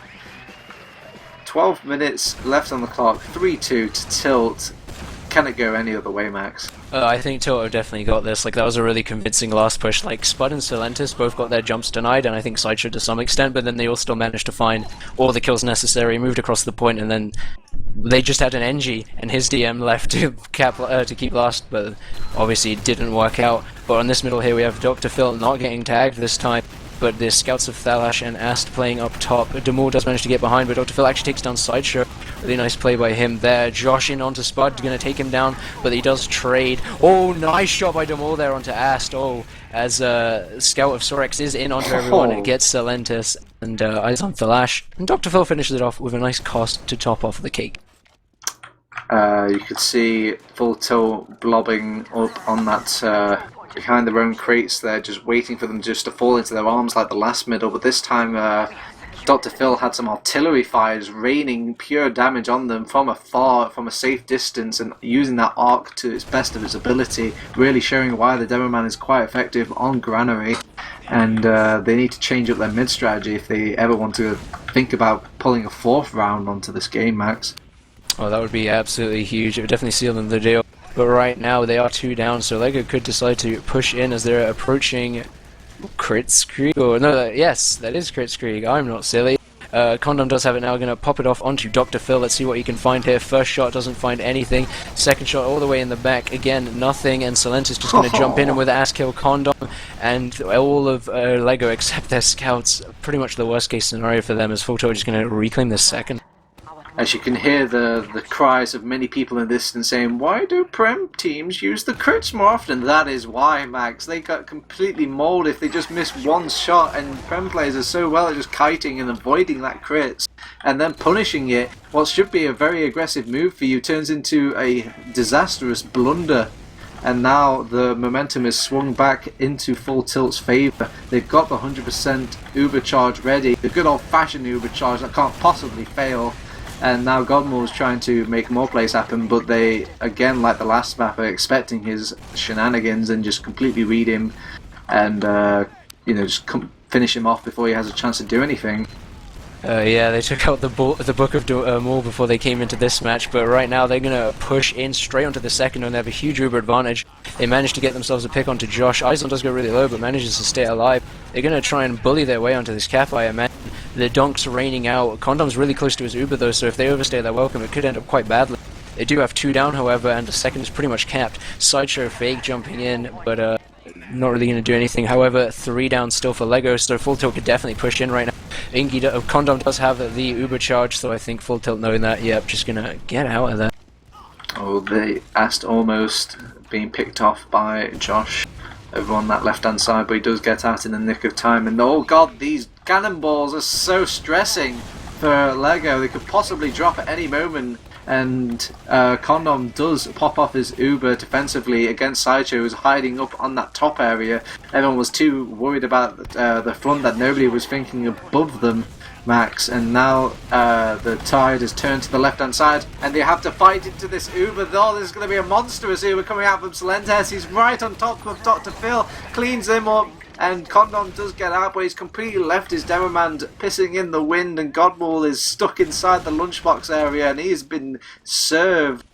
12 minutes left on the clock. 3-2 to Tilt. cannot go any other way, Max. I think Toto definitely got this. Like, that was a really convincing last push. Like, Spudd and Silentis both got their jumps denied, and I think Sideshow to some extent, but then they all still managed to find all the kills necessary, moved across the point, and then they just had an NG and his DM left to keep last, but obviously it didn't work out. But on this middle here, we have Dr. Phil not getting tagged this time, but the scouts of Thalash and Ast playing up top. Demore does manage to get behind, but Dr. Phil actually takes down Sideshow. Really nice play by him there. Josh in onto Spudd, gonna take him down, but he does trade. Oh, nice shot by Demore there onto Ast. Oh, as Scout of Sorex is in onto everyone, it gets Silentis and eyes on Thalash. And Dr. Phil finishes it off with a nice cost to top off the cake. You could see Full Tilt blobbing up on that behind their own crates there, just waiting for them just to fall into their arms like the last middle, but this time Dr. Phil had some artillery fires raining pure damage on them from afar, from a safe distance, and using that arc to its best of its ability, really showing why the Demo Man is quite effective on Granary, and they need to change up their mid strategy if they ever want to think about pulling a 4th round onto this game, Max. Oh, that would be absolutely huge. It would definitely seal them the deal. But right now they are 2 down, so LEGO could decide to push in as they're approaching Kritzkrieg. Or no, yes, that is Kritzkrieg. I'm not silly. CondoM does have it now, going to pop it off onto Dr. Phil. Let's see what he can find here. First shot doesn't find anything. Second shot all the way in the back. Again, nothing. And Silentis just going to jump in and with ass kill CondoM. And all of LEGO except their scouts. Pretty much the worst case scenario for them, as Full Tilt just going to reclaim the second. As you can hear the cries of many people in the distance saying, why do Prem teams use the crits more often? That is why, Max. They got completely mauled if they just missed one shot, and Prem players are so well at just kiting and avoiding that crits and then punishing it. What should be a very aggressive move for you turns into a disastrous blunder. And now the momentum is swung back into Full Tilt's favour. They've got the 100% Uber charge ready, the good old-fashioned Uber charge that can't possibly fail. And now Godmore's trying to make more plays happen, but they, again, like the last map, are expecting his shenanigans and just completely read him and, just finish him off before he has a chance to do anything. Yeah, they took out the Book of Moore before they came into this match, but right now they're going to push in straight onto the second and they have a huge Uber advantage. They managed to get themselves a pick onto Josh. Izon does go really low, but manages to stay alive. They're going to try and bully their way onto this Cafe, I imagine. The Donk's raining out. CondoM's really close to his Uber though, so if they overstay their welcome, it could end up quite badly. They do have 2 down, however, and the second is pretty much capped. Sideshow fake jumping in, but not really going to do anything. However, 3 down still for LEGO, so Full Tilt could definitely push in right now. CondoM does have the Uber charge, so I think Full Tilt knowing that, yep, just going to get out of there. Oh, they asked almost being picked off by Josh over on that left hand side, but he does get out in the nick of time. And oh god, these cannonballs are so stressing for LEGO. They could possibly drop at any moment. And CondoM does pop off his Uber defensively against Sideshow, who's hiding up on that top area. Everyone was too worried about the front that nobody was thinking above them, Max. And now the tide has turned to the left hand side and they have to fight into this Uber. Oh, there's going to be a monstrous Uber coming out from Silentis. He's right on top of Dr. Phil, cleans him up. And CondoM does get out, but he's completely left his Demo Man pissing in the wind, and Godmore is stuck inside the lunchbox area, and he's been served.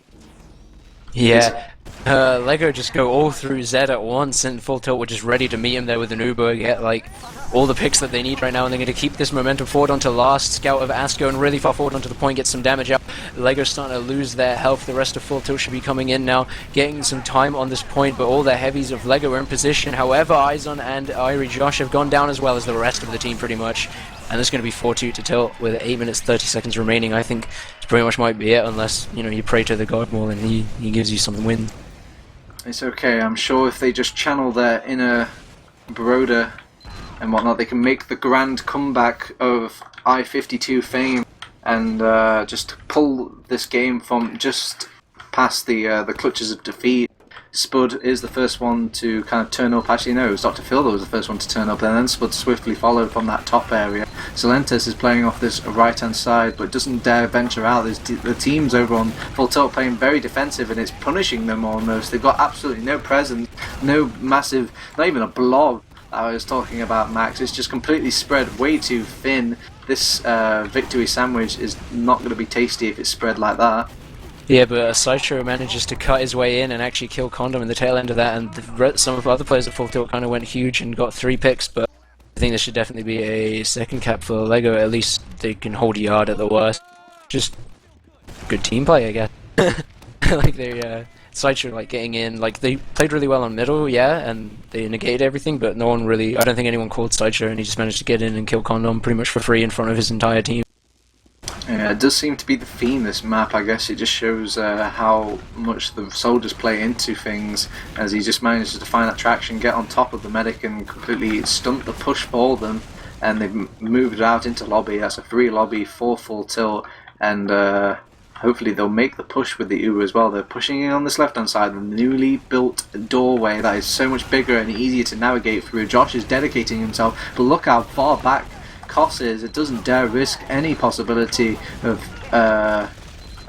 Yeah, LEGO just go all through Zed at once, and Full Tilt were just ready to meet him there with an Uber, get like all the picks that they need right now, and they're going to keep this momentum forward onto last. Scout of Ask going really far forward onto the point, gets some damage out. LEGO's starting to lose their health. The rest of Full Tilt should be coming in now, getting some time on this point, but all the heavies of LEGO are in position. However, Izon and Irie Josh have gone down as well as the rest of the team pretty much. And it's going to be 4-2 to Tilt with 8 minutes 30 seconds remaining. I think it pretty much might be it, unless you pray to the Godmore and he gives you some win. It's okay, I'm sure if they just channel their inner Broder and whatnot, they can make the grand comeback of I-52 fame and just pull this game from just past the clutches of defeat. Spudd is the first one to kind of turn up. Actually, no, it was Dr. Phil that was the first one to turn up, and then Spudd swiftly followed from that top area. Silentis is playing off this right-hand side, but doesn't dare venture out. The teams over on Full Tilt playing very defensive, and it's punishing them almost. They've got absolutely no presence, no massive, not even a blob that I was talking about, Max. It's just completely spread way too thin. This victory sandwich is not going to be tasty if it's spread like that. Yeah, but Sideshow manages to cut his way in and actually kill CondoM in the tail end of that, and some of the other players at Full Tilt kind of went huge and got 3 picks, but I think there should definitely be a second cap for LEGO. At least they can hold a yard at the worst. Just good team play, I guess. Like they Sideshow like getting in, like they played really well on middle, yeah, and they negated everything, but no one really, I don't think anyone called Sideshow, and he just managed to get in and kill CondoM pretty much for free in front of his entire team. Yeah, it does seem to be the theme, this map. I guess it just shows how much the soldiers play into things, as he just manages to find that traction, get on top of the medic and completely stunt the push for them, and they've moved out into lobby. That's a 3 lobby, 4 Full Tilt, and hopefully they'll make the push with the Uber as well. They're pushing in on this left hand side, the newly built doorway that is so much bigger and easier to navigate through. Josh is dedicating himself, but look how far back Koss is. It doesn't dare risk any possibility of a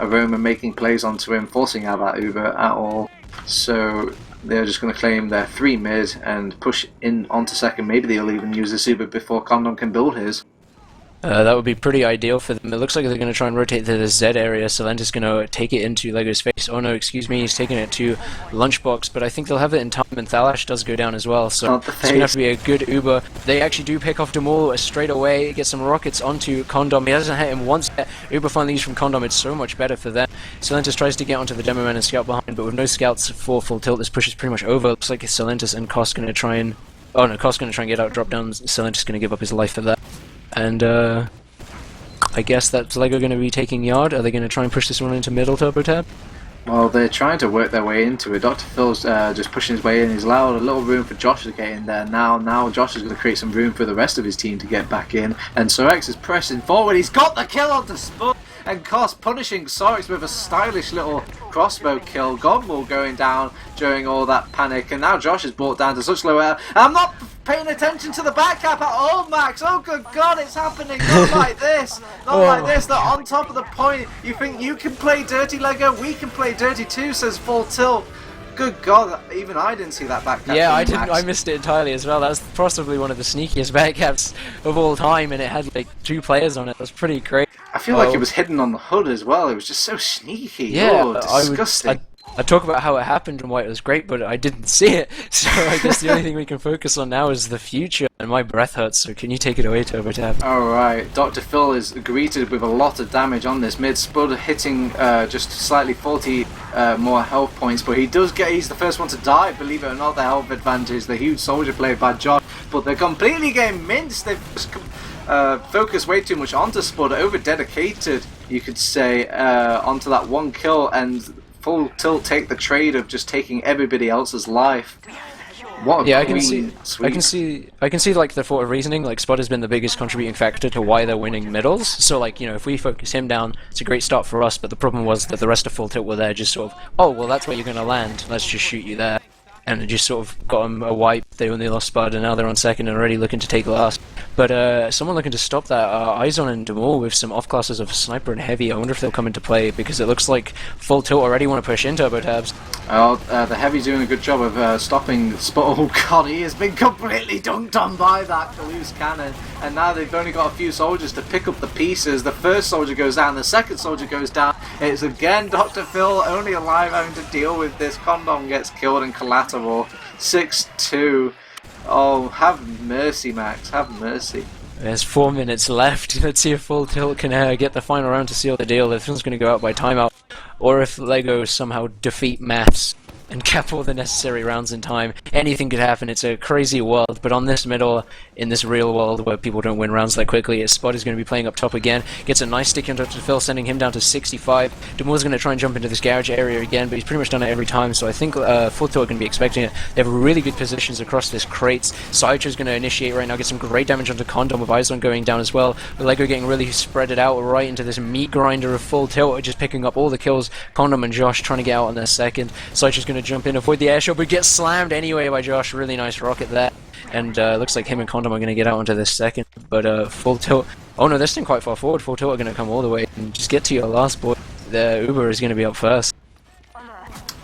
Roman making plays onto him, forcing out that Uber at all. So they're just going to claim their 3 mid and push in onto second. Maybe they'll even use this Uber before CondoM can build his. That would be pretty ideal for them. It looks like they're going to try and rotate to the Z area. Silenta's going to take it into LEGO's face. Oh no, excuse me, he's taking it to Lunchbox, but I think they'll have it in time, and Thalash does go down as well, so it's going to have to be a good Uber. They actually do pick off Demol straight away, get some rockets onto CondoM. He hasn't hit him once yet. Uber finally used from CondoM, it's so much better for them. Silentus tries to get onto the Demo Man and scout behind, but with no scouts for Full Tilt, this push is pretty much over. Looks like Silentus and Koss going to try and... Oh no, Koss going to try and get out, drop down. Silentus going to give up his life for that. And I guess that's LEGO going to be taking yard. Are they going to try and push this one into middle TurboTab? Well, they're trying to work their way into it. Dr. Phil's just pushing his way in. He's allowed a little room for Josh to get in there. Now Josh is going to create some room for the rest of his team to get back in. And Sorex is pressing forward. He's got the kill on the spot. And Koss punishing Sorex with a stylish little crossbow kill. Godwall going down during all that panic. And now Josh is brought down to such low air. I'm not paying attention to the back cap at all, Max. Oh, good God, it's happening. Not like this. Not like this. They're on top of the point. You think you can play dirty, LEGO? We can play dirty too, says Full Tilt. Good God, even I didn't see that back cap. Yeah, I didn't. I missed it entirely as well. That was possibly one of the sneakiest back caps of all time, and it had like 2 players on it. That was pretty great. I feel like it was hidden on the hood as well. It was just so sneaky. Yeah, oh, disgusting. I talk about how it happened and why it was great, but I didn't see it. So I guess the only thing we can focus on now is the future. And my breath hurts, so can you take it away, TurboTab? Alright, Dr. Phil is greeted with a lot of damage on this mid. Spud hitting just slightly 40 more health points, but he's the first one to die, believe it or not, the health advantage. The huge soldier played by Josh, but they're completely getting minced. They've just focused way too much onto Spud, over-dedicated, you could say, onto that 1 kill, and Full Tilt take the trade of just taking everybody else's life. What a I can see like the thought of reasoning. Like Spud has been the biggest contributing factor to why they're winning middles. So like, you know, if we focus him down, it's a great start for us. But the problem was that the rest of Full Tilt were there, just sort of, oh well, that's where you're gonna land. Let's just shoot you there. And it just sort of got them a wipe. They only lost Spud, and now they're on second and already looking to take last. But someone looking to stop that, Izon and Demol with some off classes of Sniper and Heavy. I wonder if they'll come into play, because it looks like Full Tilt already want to push in TurboTabs. The Heavy's doing a good job of stopping Spud. Oh God, he has been completely dunked on by that loose cannon. And now they've only got a few soldiers to pick up the pieces. The first soldier goes down, the second soldier goes down. It's again Dr. Phil only alive, having to deal with this. CondoM gets killed in collateral. 6-2. Oh, have mercy, Max. Have mercy. There's 4 minutes left. Let's see if Full Tilt can get the final round to seal the deal. If one's going to go out by timeout, or if LEGO somehow defeat maths and cap all the necessary rounds in time. Anything could happen. It's a crazy world, but on this middle, in this real world where people don't win rounds that quickly, Spud is going to be playing up top again. Gets a nice stick into Phil, sending him down to 65. Demor's going to try and jump into this garage area again, but he's pretty much done it every time, so I think Full Tilt are going to be expecting it. They have really good positions across this crates. Sideshow's going to initiate right now, get some great damage onto CondoM with Izon going down as well. With LEGO getting really spread it out right into this meat grinder of Full Tilt, just picking up all the kills. CondoM and Josh trying to get out on their second. Sideshow's going to jump in, avoid the airshot, but gets slammed anyway by Josh. Really nice rocket there. And looks like him and CondoM are going to get out onto this second. But Full Tilt... Oh no, they're staying quite far forward. Full Tilt are going to come all the way and just get to your last boy. The Uber is going to be up first.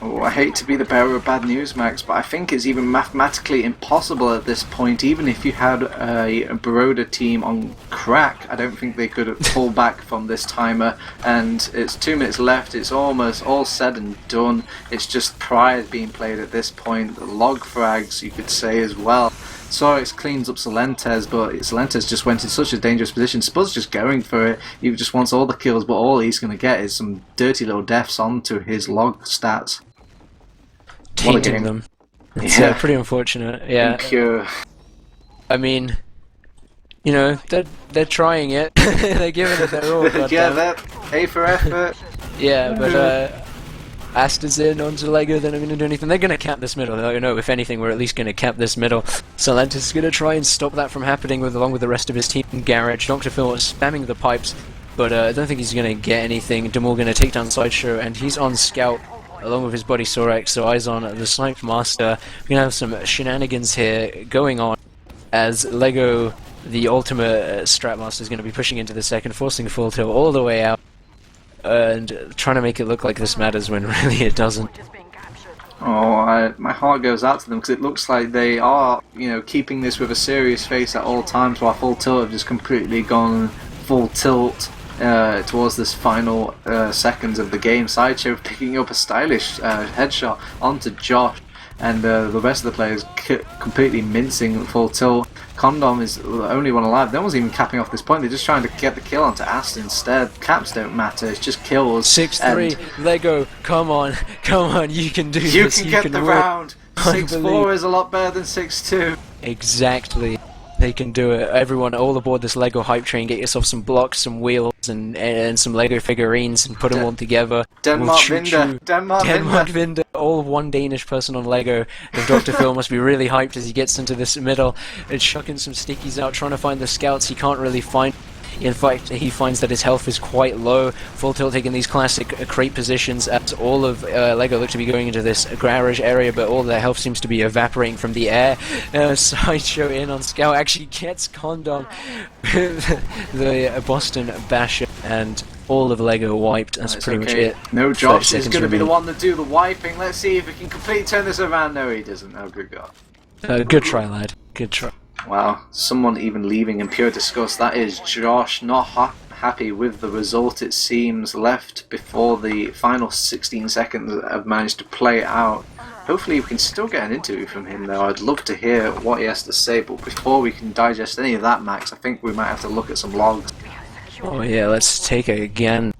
Oh, I hate to be the bearer of bad news, Max, but I think it's even mathematically impossible at this point. Even if you had a Baroda team on crack, I don't think they could pull back from this timer. And it's 2 minutes left. It's almost all said and done. It's just pride being played at this point. Log frags, you could say, as well. Sorex cleans up Solentes, but Solentes just went in such a dangerous position. Spudd's just going for it. He just wants all the kills, but all he's going to get is some dirty little deaths onto his log stats. Tainting them. It's pretty unfortunate. Yeah. Impure. I mean, you know, they're trying it. They're giving it their all. Yeah, that A for effort. Yeah, but Asta's in onto Lego. They're not going to do anything. They're going to cap this middle. You know, if anything, we're at least going to cap this middle. Solentes is going to try and stop that from happening along with the rest of his team. Garage, Dr. Phil is spamming the pipes, but I don't think he's going to get anything. Demore going to take down Sideshow, and he's on scout along with his buddy Sorex, so eyes on the Snipe Master. We're going to have some shenanigans here going on as Lego, the ultimate Strat Master, is going to be pushing into the second, forcing full tilt all the way out, and trying to make it look like this matters when really it doesn't. Oh, my heart goes out to them because it looks like they are, you know, keeping this with a serious face at all times, while full tilt have just completely gone full tilt towards this final seconds of the game. Sideshow picking up a stylish headshot onto Josh, and the rest of the players completely mincing full tilt. CondoM is the only one alive. No one's even capping off this point. They're just trying to get the kill onto Ast instead. Caps don't matter. It's just kills. 6-3. Lego, come on, you can do this. You can get the round. 6-4 is a lot better than 6-2. Exactly. They can do it. Everyone, all aboard this Lego hype train. Get yourself some blocks, some wheels, and some Lego figurines, and put them all together. Denmark Vinder. All one Danish person on Lego. And Dr. Phil must be really hyped as he gets into this middle. And chucking some stickies out, trying to find the scouts. He can't really find. In fact, he finds that his health is quite low. Full tilt taking these classic crate positions as all of Lego look to be going into this garage area, but all their health seems to be evaporating from the air. Sideshow in on scout actually gets CondoM, the Boston Basher, and all of Lego wiped. That's pretty much it. No, Josh is going to be the one to do the wiping. Let's see if he can completely turn this around. No, he doesn't. Oh, good God. Good try, lad. Good try. Wow, someone even leaving in pure disgust. That is Josh, not happy with the result, it seems, left before the final 16 seconds have managed to play out. Hopefully we can still get an interview from him though. I'd love to hear what he has to say, but before we can digest any of that, Max, I think we might have to look at some logs. Oh yeah, let's take it again.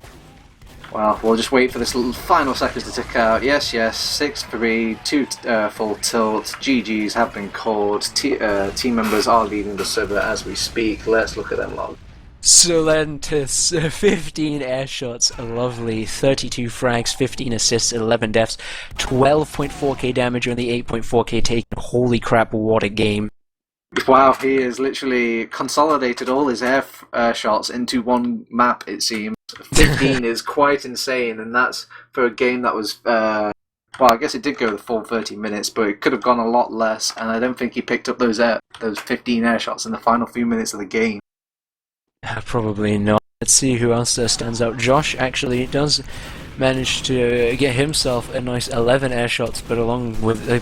Well, we'll just wait for this little final seconds to tick out. Yes, 6-3, 2 full tilt. GGs have been called. Team members are leaving the server as we speak. Let's look at them logs. Solentes, 15 air shots, lovely. 32 frags, 15 assists, 11 deaths, 12.4k damage on the 8.4k taken. Holy crap, what a game. Wow, he has literally consolidated all his air shots into one map, it seems. 15 is quite insane, and that's for a game that was, well, I guess it did go the full 30 minutes, but it could have gone a lot less, and I don't think he picked up those 15 air shots in the final few minutes of the game. Probably not. Let's see who else stands out. Josh actually does manage to get himself a nice 11 air shots, but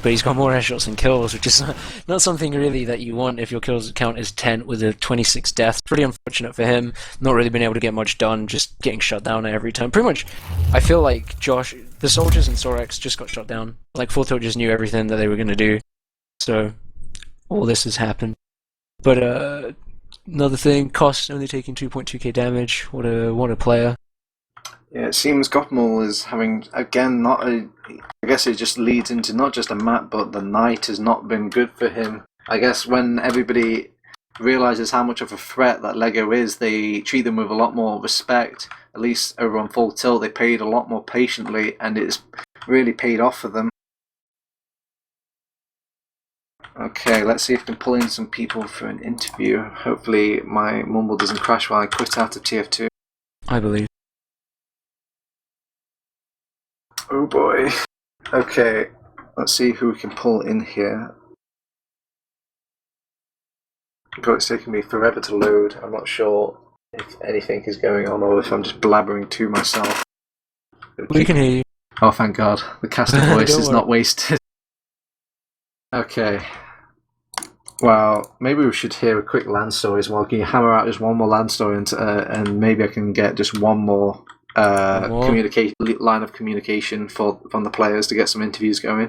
he's got more air shots than kills, which is not something really that you want if your kills count is 10 with a 26 deaths. Pretty unfortunate for him. Not really been able to get much done, just getting shut down every time. Pretty much, I feel like Josh, the soldiers and Sorex just got shut down. Like Full Tilt just knew everything that they were going to do, so all this has happened. But another thing, Cost only taking 2.2k damage. What a player. Yeah, it seems Gothmul is having, again, I guess it just leads into not just a map, but the night has not been good for him. I guess when everybody realises how much of a threat that Lego is, they treat them with a lot more respect. At least over on Full Tilt, they played a lot more patiently, and it's really paid off for them. Okay, let's see if we can pull in some people for an interview. Hopefully my mumble doesn't crash while I quit out of TF2. I believe. Oh boy. Okay, let's see who we can pull in here. God, it's taking me forever to load. I'm not sure if anything is going on or if I'm just blabbering to myself. We can hear you. Oh, thank God. The caster voice Don't is worry. not wasted. Okay. Well, maybe we should hear a quick land story as well. Can you hammer out just one more land story and maybe I can get just one more line of communication from the players to get some interviews going?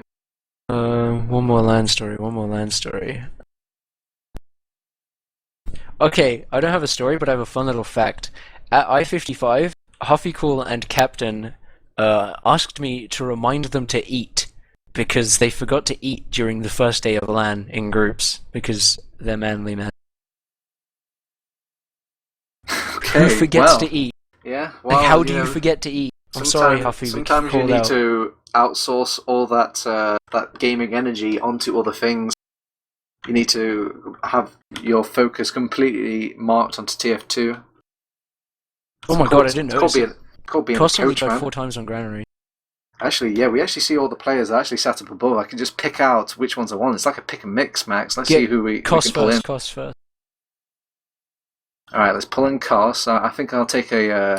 One more land story. Okay, I don't have a story, but I have a fun little fact. At I-55, Huffycool and Captain asked me to remind them to eat because they forgot to eat during the first day of LAN in groups because they're manly men. Okay, Who forgets well, to eat? Yeah, well, Like, how do you forget to eat? I'm sorry, Huffy. Sometimes you need to outsource all that gaming energy onto other things. You need to have your focus completely marked onto TF2. Oh my god, I didn't notice it. Called being a Cost only coach, died man. 4 times on Granary. Actually, yeah, we actually see all the players that actually sat up above. I can just pick out which ones I want. It's like a pick and mix, Max. Let's see who we can pull in. Cost first. Alright, let's pull in Cost. I think I'll take a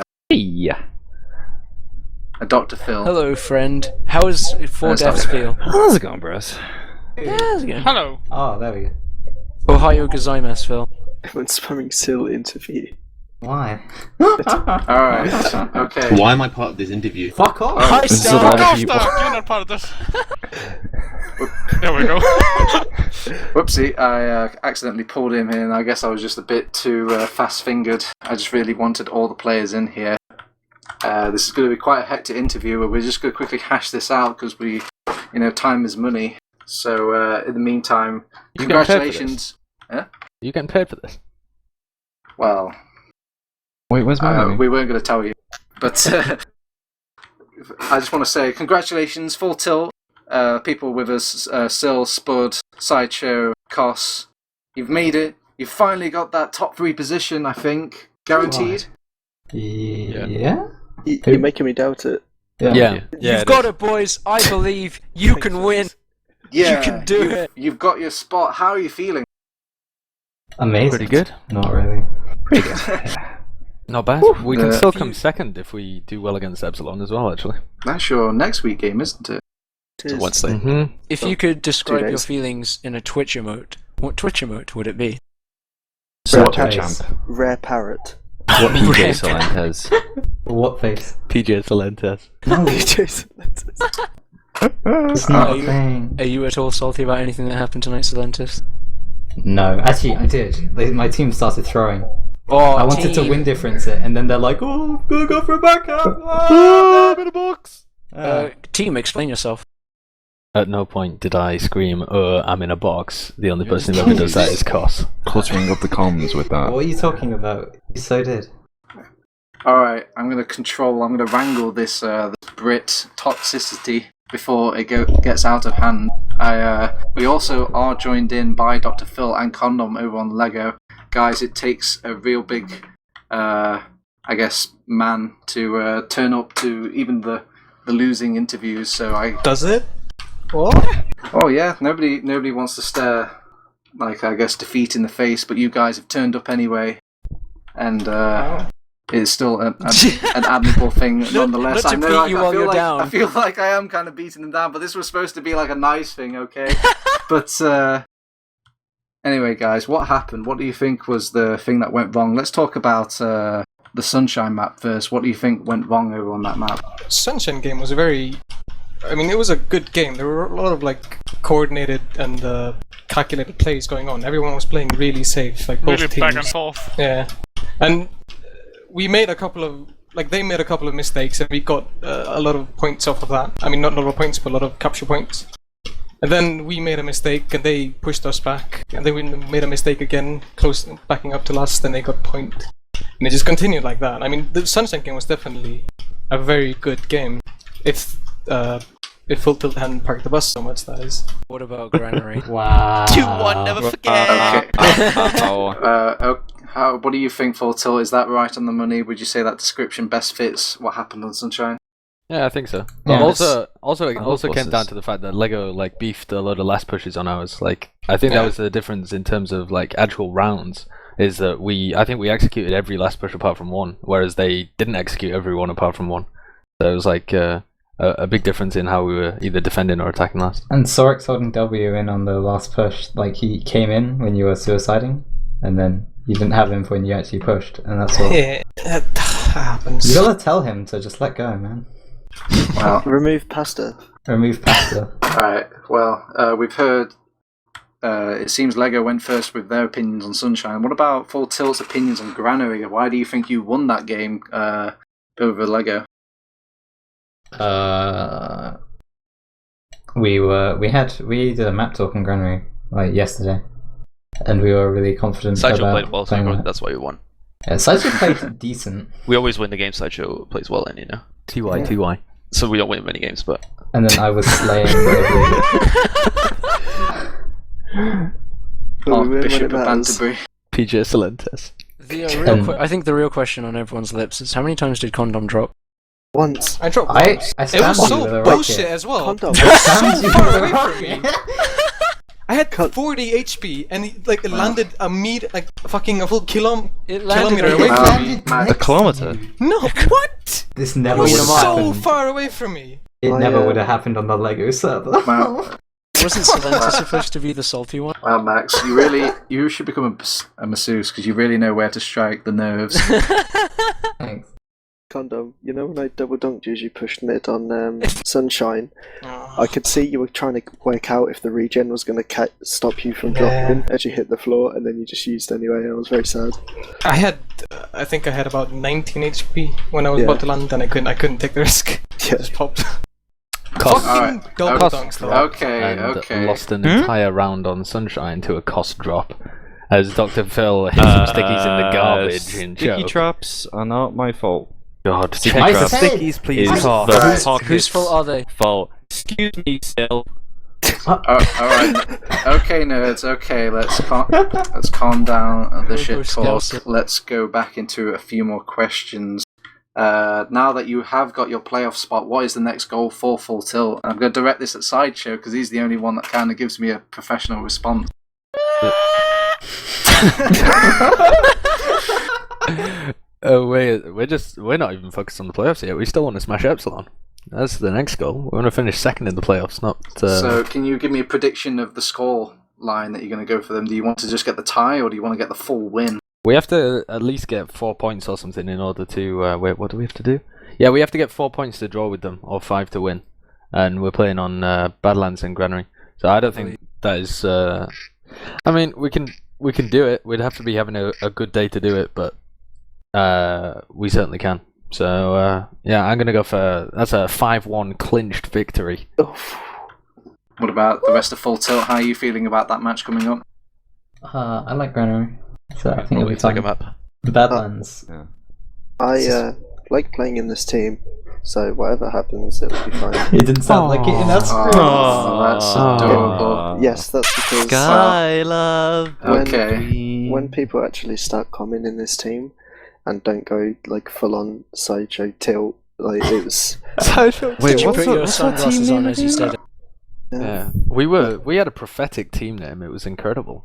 Dr. Phil. Hello, friend. How is 4 deaths feel? How's it going, bros? Yeah, how's it going? Hello. Oh, there we go. Ohio gozaimasu, Phil. Everyone's spamming Sil interview. Why? Alright, okay. Why am I part of this interview? Fuck off! Hi, Fuck Star! off, Stark! You're not part of this. There we go. Whoopsie, I accidentally pulled him in. I guess I was just a bit too fast-fingered. I just really wanted all the players in here. This is going to be quite a hectic interview, but we're just going to quickly hash this out because time is money. So in the meantime, congratulations. You getting paid for this? Well, wait, where's my money? we weren't going to tell you, but I just want to say congratulations, full tilt. People with us, Sil, Spud, Sideshow, Kos. You've made it. You've finally got that top 3 position, I think. Guaranteed. Yeah? You're making me doubt it. Yeah. You've got it, boys. I believe you can win. Yeah, you can do it. You've got your spot. How are you feeling? Amazing. Pretty good. Not really. Pretty good. Not bad. We can still come second if we do well against Epsilon as well, actually. That's your next week game, isn't it? It is. Wednesday. Mm-hmm. If you could describe 2 your days. feelings in a Twitch emote, what Twitch emote would it be? What Rare face? Rare parrot. What PJ Salentes? What face? PJ Salentes. No, Jason, that's it. it's not Are a you- thing. Are you at all salty about anything that happened tonight, Salentis? No, actually, I did. My team started throwing. Oh, I wanted to win difference it, and then they're like, "Oh, I'm gonna go for a backhand." I'm in a box! Team, explain yourself. At no point did I scream, I'm in a box. The only person who ever does that is Kos. Cluttering up the comms with that. What are you talking about? You so did. Alright, I'm going to wrangle this Brit toxicity before it gets out of hand. We also are joined in by Dr. Phil and CondoM over on Lego. Guys, it takes a real big, man to turn up to even the losing interviews, so Does it? What? Oh yeah, nobody wants to stare, defeat in the face, but you guys have turned up anyway, and it's still an admirable thing nonetheless. not to beat you while you're down. I feel like I am kind of beating them down, but this was supposed to be like a nice thing, okay? But anyway, guys, what happened? What do you think was the thing that went wrong? Let's talk about the Sunshine map first. What do you think went wrong over on that map? Sunshine game was it was a good game. There were a lot of coordinated and calculated plays going on. Everyone was playing really safe, both Really teams. back and forth. Yeah, and we made a couple of they made a couple of mistakes, and we got a lot of points off of that. I mean, not a lot of points, but a lot of capture points. And then we made a mistake, and they pushed us back. And then we made a mistake again, backing up to last, and they got point. And it just continued like that. I mean, the Sunshine game was definitely a very good game. If Full Tilt hadn't parked the bus so much, that is. What about Granary? Wow. 2-1, never forget. What do you think, Full Tilt? Is that right on the money? Would you say that description best fits what happened on Sunshine? Yeah, I think so. Yeah. But also hope came down this- to the fact that Lego beefed a load of last pushes on ours. I think that was the difference in terms of actual rounds. Is that I think we executed every last push apart from one, whereas they didn't execute every one apart from one. So it was a big difference in how we were either defending or attacking last. And Sorik's holding W in on the last push. Like, he came in when you were suiciding, and then you didn't have him when you actually pushed, and that's all. Yeah, that happens. You gotta tell him to just let go, man. Well, Remove pasta. Remove pasta. alright, well, we've heard. It seems Lego went first with their opinions on Sunshine. What about Full Tilt's opinions on Granary? Why do you think you won that game over Lego? We did a map talk on Granary like yesterday, and we were really confident Sideshow about played well, playing so that. that's why we won. Yeah, Sideshow played decent, We always win the game Sideshow plays well in, you know. TY. So we don't win many games, but and then I was slaying every. But we win when Bishop it of matters. Banterbury. PJ Salentes. I think the real question on everyone's lips is how many times did CondoM drop? Once. I dropped I once. It stabbed was you so with a bullshit rocket. as well. CondoM. Stabbed you far with a away from me. rocket. I had 40 HP and it landed a full kilometer away Wow. from me. Max, A kilometer? No, what? This It never would was have so happened. far away from me. It Oh, never yeah. would have happened on the Lego server. Wow. Wasn't Salenta supposed to be the salty one? Wow, Max, you should become a masseuse because you really know where to strike the nerves. Thanks. CondoM, you know when I double dunked you as you pushed mid on Sunshine, I could see you were trying to work out if the regen was going to stop you from dropping as you hit the floor, and then you just used anyway. I was very sad. I think I had about 19 HP when I was Yeah. about to land, and I couldn't take the risk. Yeah. Just popped. Cost. Fucking Alright, double okay. dunks though. Okay, And okay. lost an entire round on Sunshine to a cost drop. As Dr. Phil hit some stickies in the garbage in Sticky choke. traps are not my fault. God, Sticky I traps said- stickies, please. is Cost. the Right. Pockets. Whose fault are they? Fault. Excuse me, Phil. Alright. Okay, nerds, okay, let's calm down the We'll shit go talk. scouser. Let's go back into a few more questions. Now that you have got your playoff spot, what is the next goal for Full Tilt? I'm going to direct this at Sideshow because he's the only one that kind of gives me a professional response. Oh wait, we're not even focused on the playoffs yet. We still want to smash Epsilon. That's the next goal. We want to finish second in the playoffs, not. So, can you give me a prediction of the score line that you're going to go for them? Do you want to just get the tie, or do you want to get the full win? We have to at least get 4 points or something in order to. Wait, what do we have to do? Yeah, we have to get 4 points to draw with them, or 5 to win. And we're playing on Badlands and Granary. So I don't think that is. I mean, we can do it. We'd have to be having a good day to do it, but we certainly can. So yeah, I'm gonna go for that's a 5-1 clinched victory. What about the rest of Full Tilt? How are you feeling about that match coming up? I like Granary, so I think it'll be it's like a fun. map. The Badlands. I like playing in this team, so whatever happens, it'll be fine. It didn't sound like it enough. Oh, that's adorable. Yes, that's because Sky love. Okay. when people actually start coming in this team and don't go like full on Sideshow tilt, like it was. Wait, Did you what's put your sunglasses on as you said it? Yeah, we had a prophetic team name. It was incredible.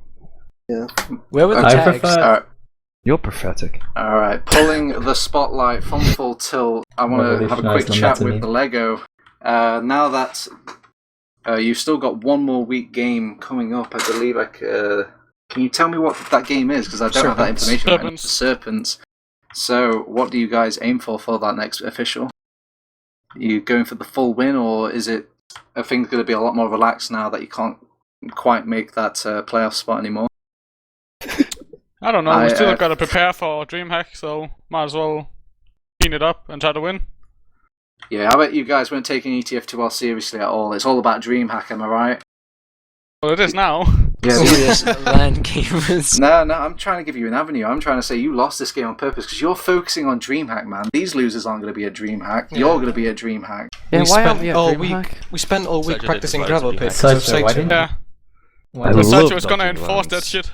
Where were the I tags? prefer- You're prophetic. Alright, pulling the spotlight from Full Tilt, I want to have a quick Revolutionise chat the with meta the Lego. Now that you've still got one more week game coming up, I believe. Can you tell me what that game is? Because I don't have that information. right now. Serpents. So, what do you guys aim for that next official? Are you going for the full win, or is it? Are things going to be a lot more relaxed now that you can't quite make that playoff spot anymore? I don't know. I, We still uh, got to prepare for DreamHack, so might as well clean it up and try to win. Yeah, I bet you guys weren't taking ETF2L seriously at all. It's all about DreamHack, am I right? Well, it is now. Yeah. Serious land gamers. No, I'm trying to give you an avenue. I'm trying to say you lost this game on purpose because you're focusing on DreamHack, man. These losers aren't going to be a DreamHack. Yeah. You're going to be a DreamHack. Yeah, we why spent aren't we at all DreamHack? week. We spent all week Sideshow practicing did gravel advise pits. Sideshow, so why Sideshow- didn't Yeah. Why I The love Sideshow was gonna Dr. enforce that Lance. shit.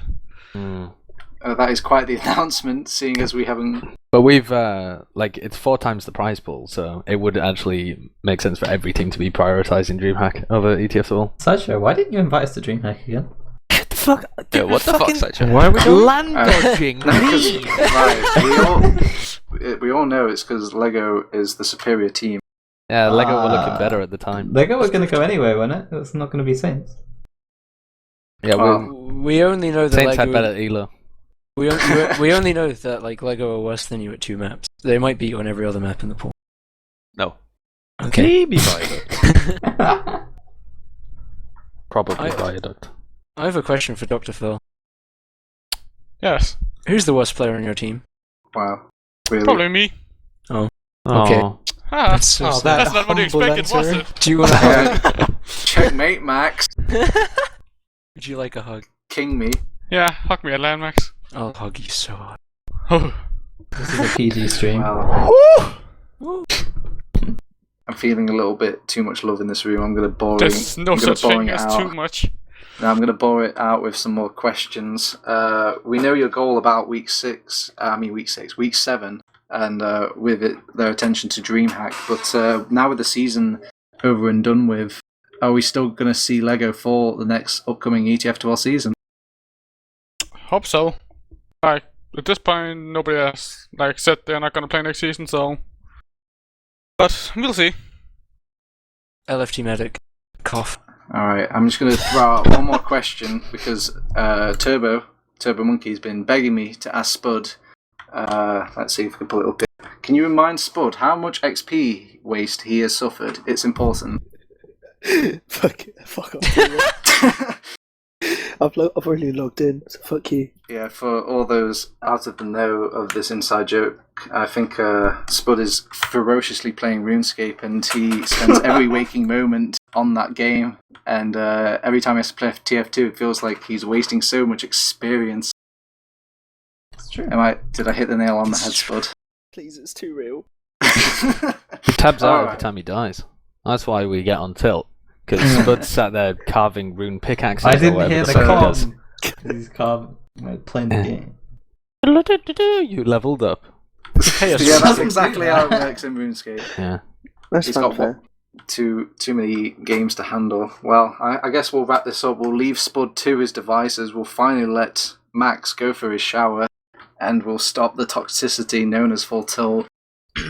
That is quite the announcement, seeing as we haven't. But we've it's 4 times the prize pool, so it would actually make sense for every team to be prioritising DreamHack over ETF2L. Sideshow, why didn't you invite us to DreamHack again? Get the fuck. Yeah, what the fuck, Sideshow? Why are we going? Land dodging, No, 'cause- right, we all know it's because Lego is the superior team. Yeah, Lego were looking better at the time. Lego was going to go anywhere, wasn't it? It was not going to be Saints. Yeah, We only know that Saints Lego had better Elo. we only know that like Lego are worse than you at 2 maps. They might beat you on every other map in the pool. No. Okay. Maybe Viaduct. Probably Viaduct. I have a question for Dr. Phil. Yes. Who's the worst player on your team? Wow. Really? Probably me. Okay. Oh. Ah, That's so sad. that's not what you humble expected, was answer. it? Do you want a hug? Checkmate, Max. Would you like a hug? King me. Yeah, hug me at Landmax. I'll hug you so hard. Oh. This is a PG stream. Wow. I'm feeling a little bit too much love in this room. I'm going to bore There's no such thing as too much. Now I'm going to bore it out with some more questions. We know your goal about week 7, and with it, their attention to DreamHack. But now with the season over and done with, are we still going to see Lego for the next upcoming ETF2L season? Hope so. Like, at this point, nobody has said they're not gonna play next season, so. But we'll see. LFT medic. Cough. Alright, I'm just going to throw out one more question because Turbo Monkey's been begging me to ask Spud. Let's see if we can pull it up here. Can you remind Spud how much XP waste he has suffered? It's important. Fuck off. I've already logged in, so fuck you. Yeah, for all those out of the know of this inside joke, I think Spud is ferociously playing RuneScape, and he spends every waking moment on that game. And every time he has to play TF2, it feels like he's wasting so much experience. It's true. Did I hit the nail on the head, Spud? Please, it's too real. He tabs out every time he dies. That's why we get on tilt. Because Spud sat there carving rune pickaxes. I didn't hear the fuck com. He's playing the game. You leveled up. Yeah, that's exactly how it works in RuneScape. Yeah. That's He's not got fair. too many games to handle. Well, I guess we'll wrap this up. We'll leave Spud to his devices. We'll finally let Max go for his shower, and we'll stop the toxicity known as full tilt.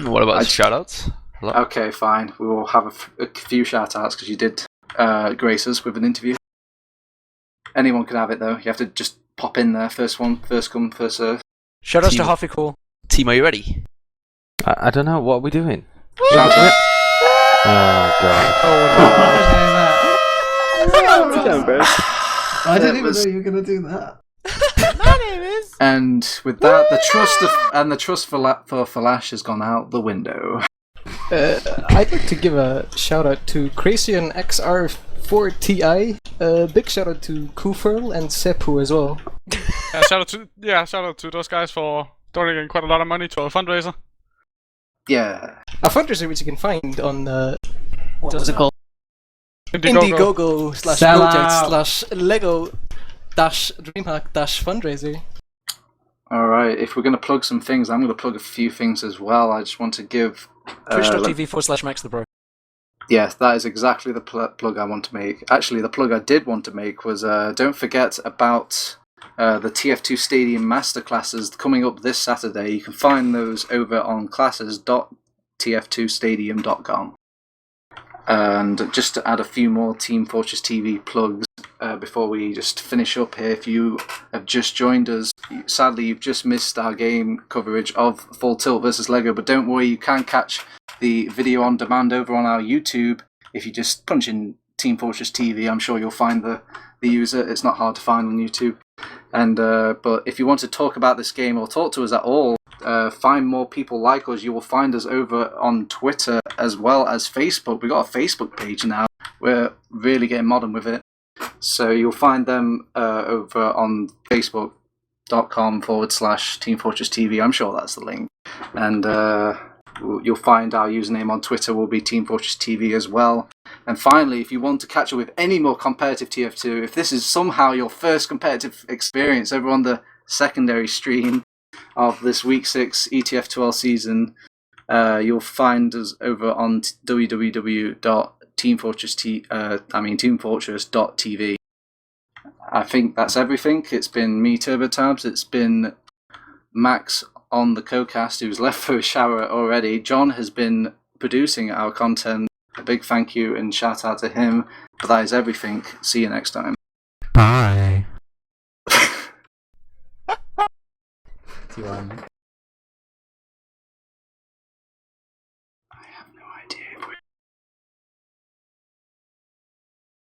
What about shoutouts? Hello? Okay, fine. We will have a few shout-outs because you did grace us with an interview. Anyone can have it, though. You have to just pop in there. First come, first serve. Shout outs to Harvey Cool. Team, are you ready? I don't know. What are we doing? Shout out. Oh, God. I didn't even know you were going to do that. And with that, the trust for Thalash has gone out the window. I'd like to give a shout out to Crazian XR4TI. Big shout out to Kufurl and Seppu as well. Shout out to those guys for donating quite a lot of money to our fundraiser. Yeah. A fundraiser which you can find on What was it called? Indiegogo Sell out. /project /Lego DreamHack fundraiser. Alright, if we're going to plug some things, I'm going to plug a few things as well. I just want to give... Twitch.tv/Max the Bro. Yes, that is exactly the plug I want to make. Actually, the plug I did want to make was don't forget about the TF2 Stadium Masterclasses coming up this Saturday. You can find those over on classes.tf2stadium.com. And just to add a few more Team Fortress TV plugs before we just finish up here, if you have just joined us, sadly you've just missed our game coverage of Full Tilt versus Lego, but don't worry, you can catch the video on demand over on our YouTube. If you just punch in Team Fortress TV, I'm sure you'll find the user. It's not hard to find on YouTube. And but if you want to talk about this game or talk to us at all, find more people like us, you will find us over on Twitter as well as Facebook. We've got a Facebook page now. We're really getting modern with it. So you'll find them over on facebook.com/Team Fortress TV. I'm sure that's the link. And you'll find our username on Twitter will be Team Fortress TV as well. And finally, if you want to catch up with any more competitive TF2, if this is somehow your first competitive experience over on the secondary stream of this Week 6 ETF2L season, you'll find us over on teamfortress.tv. I think that's everything. It's been me, TurboTabs. It's been Max on the co-cast, who's left for a shower already. John has been producing our content. A big thank you and shout out to him. But that is everything. See you next time. Bye. Do you want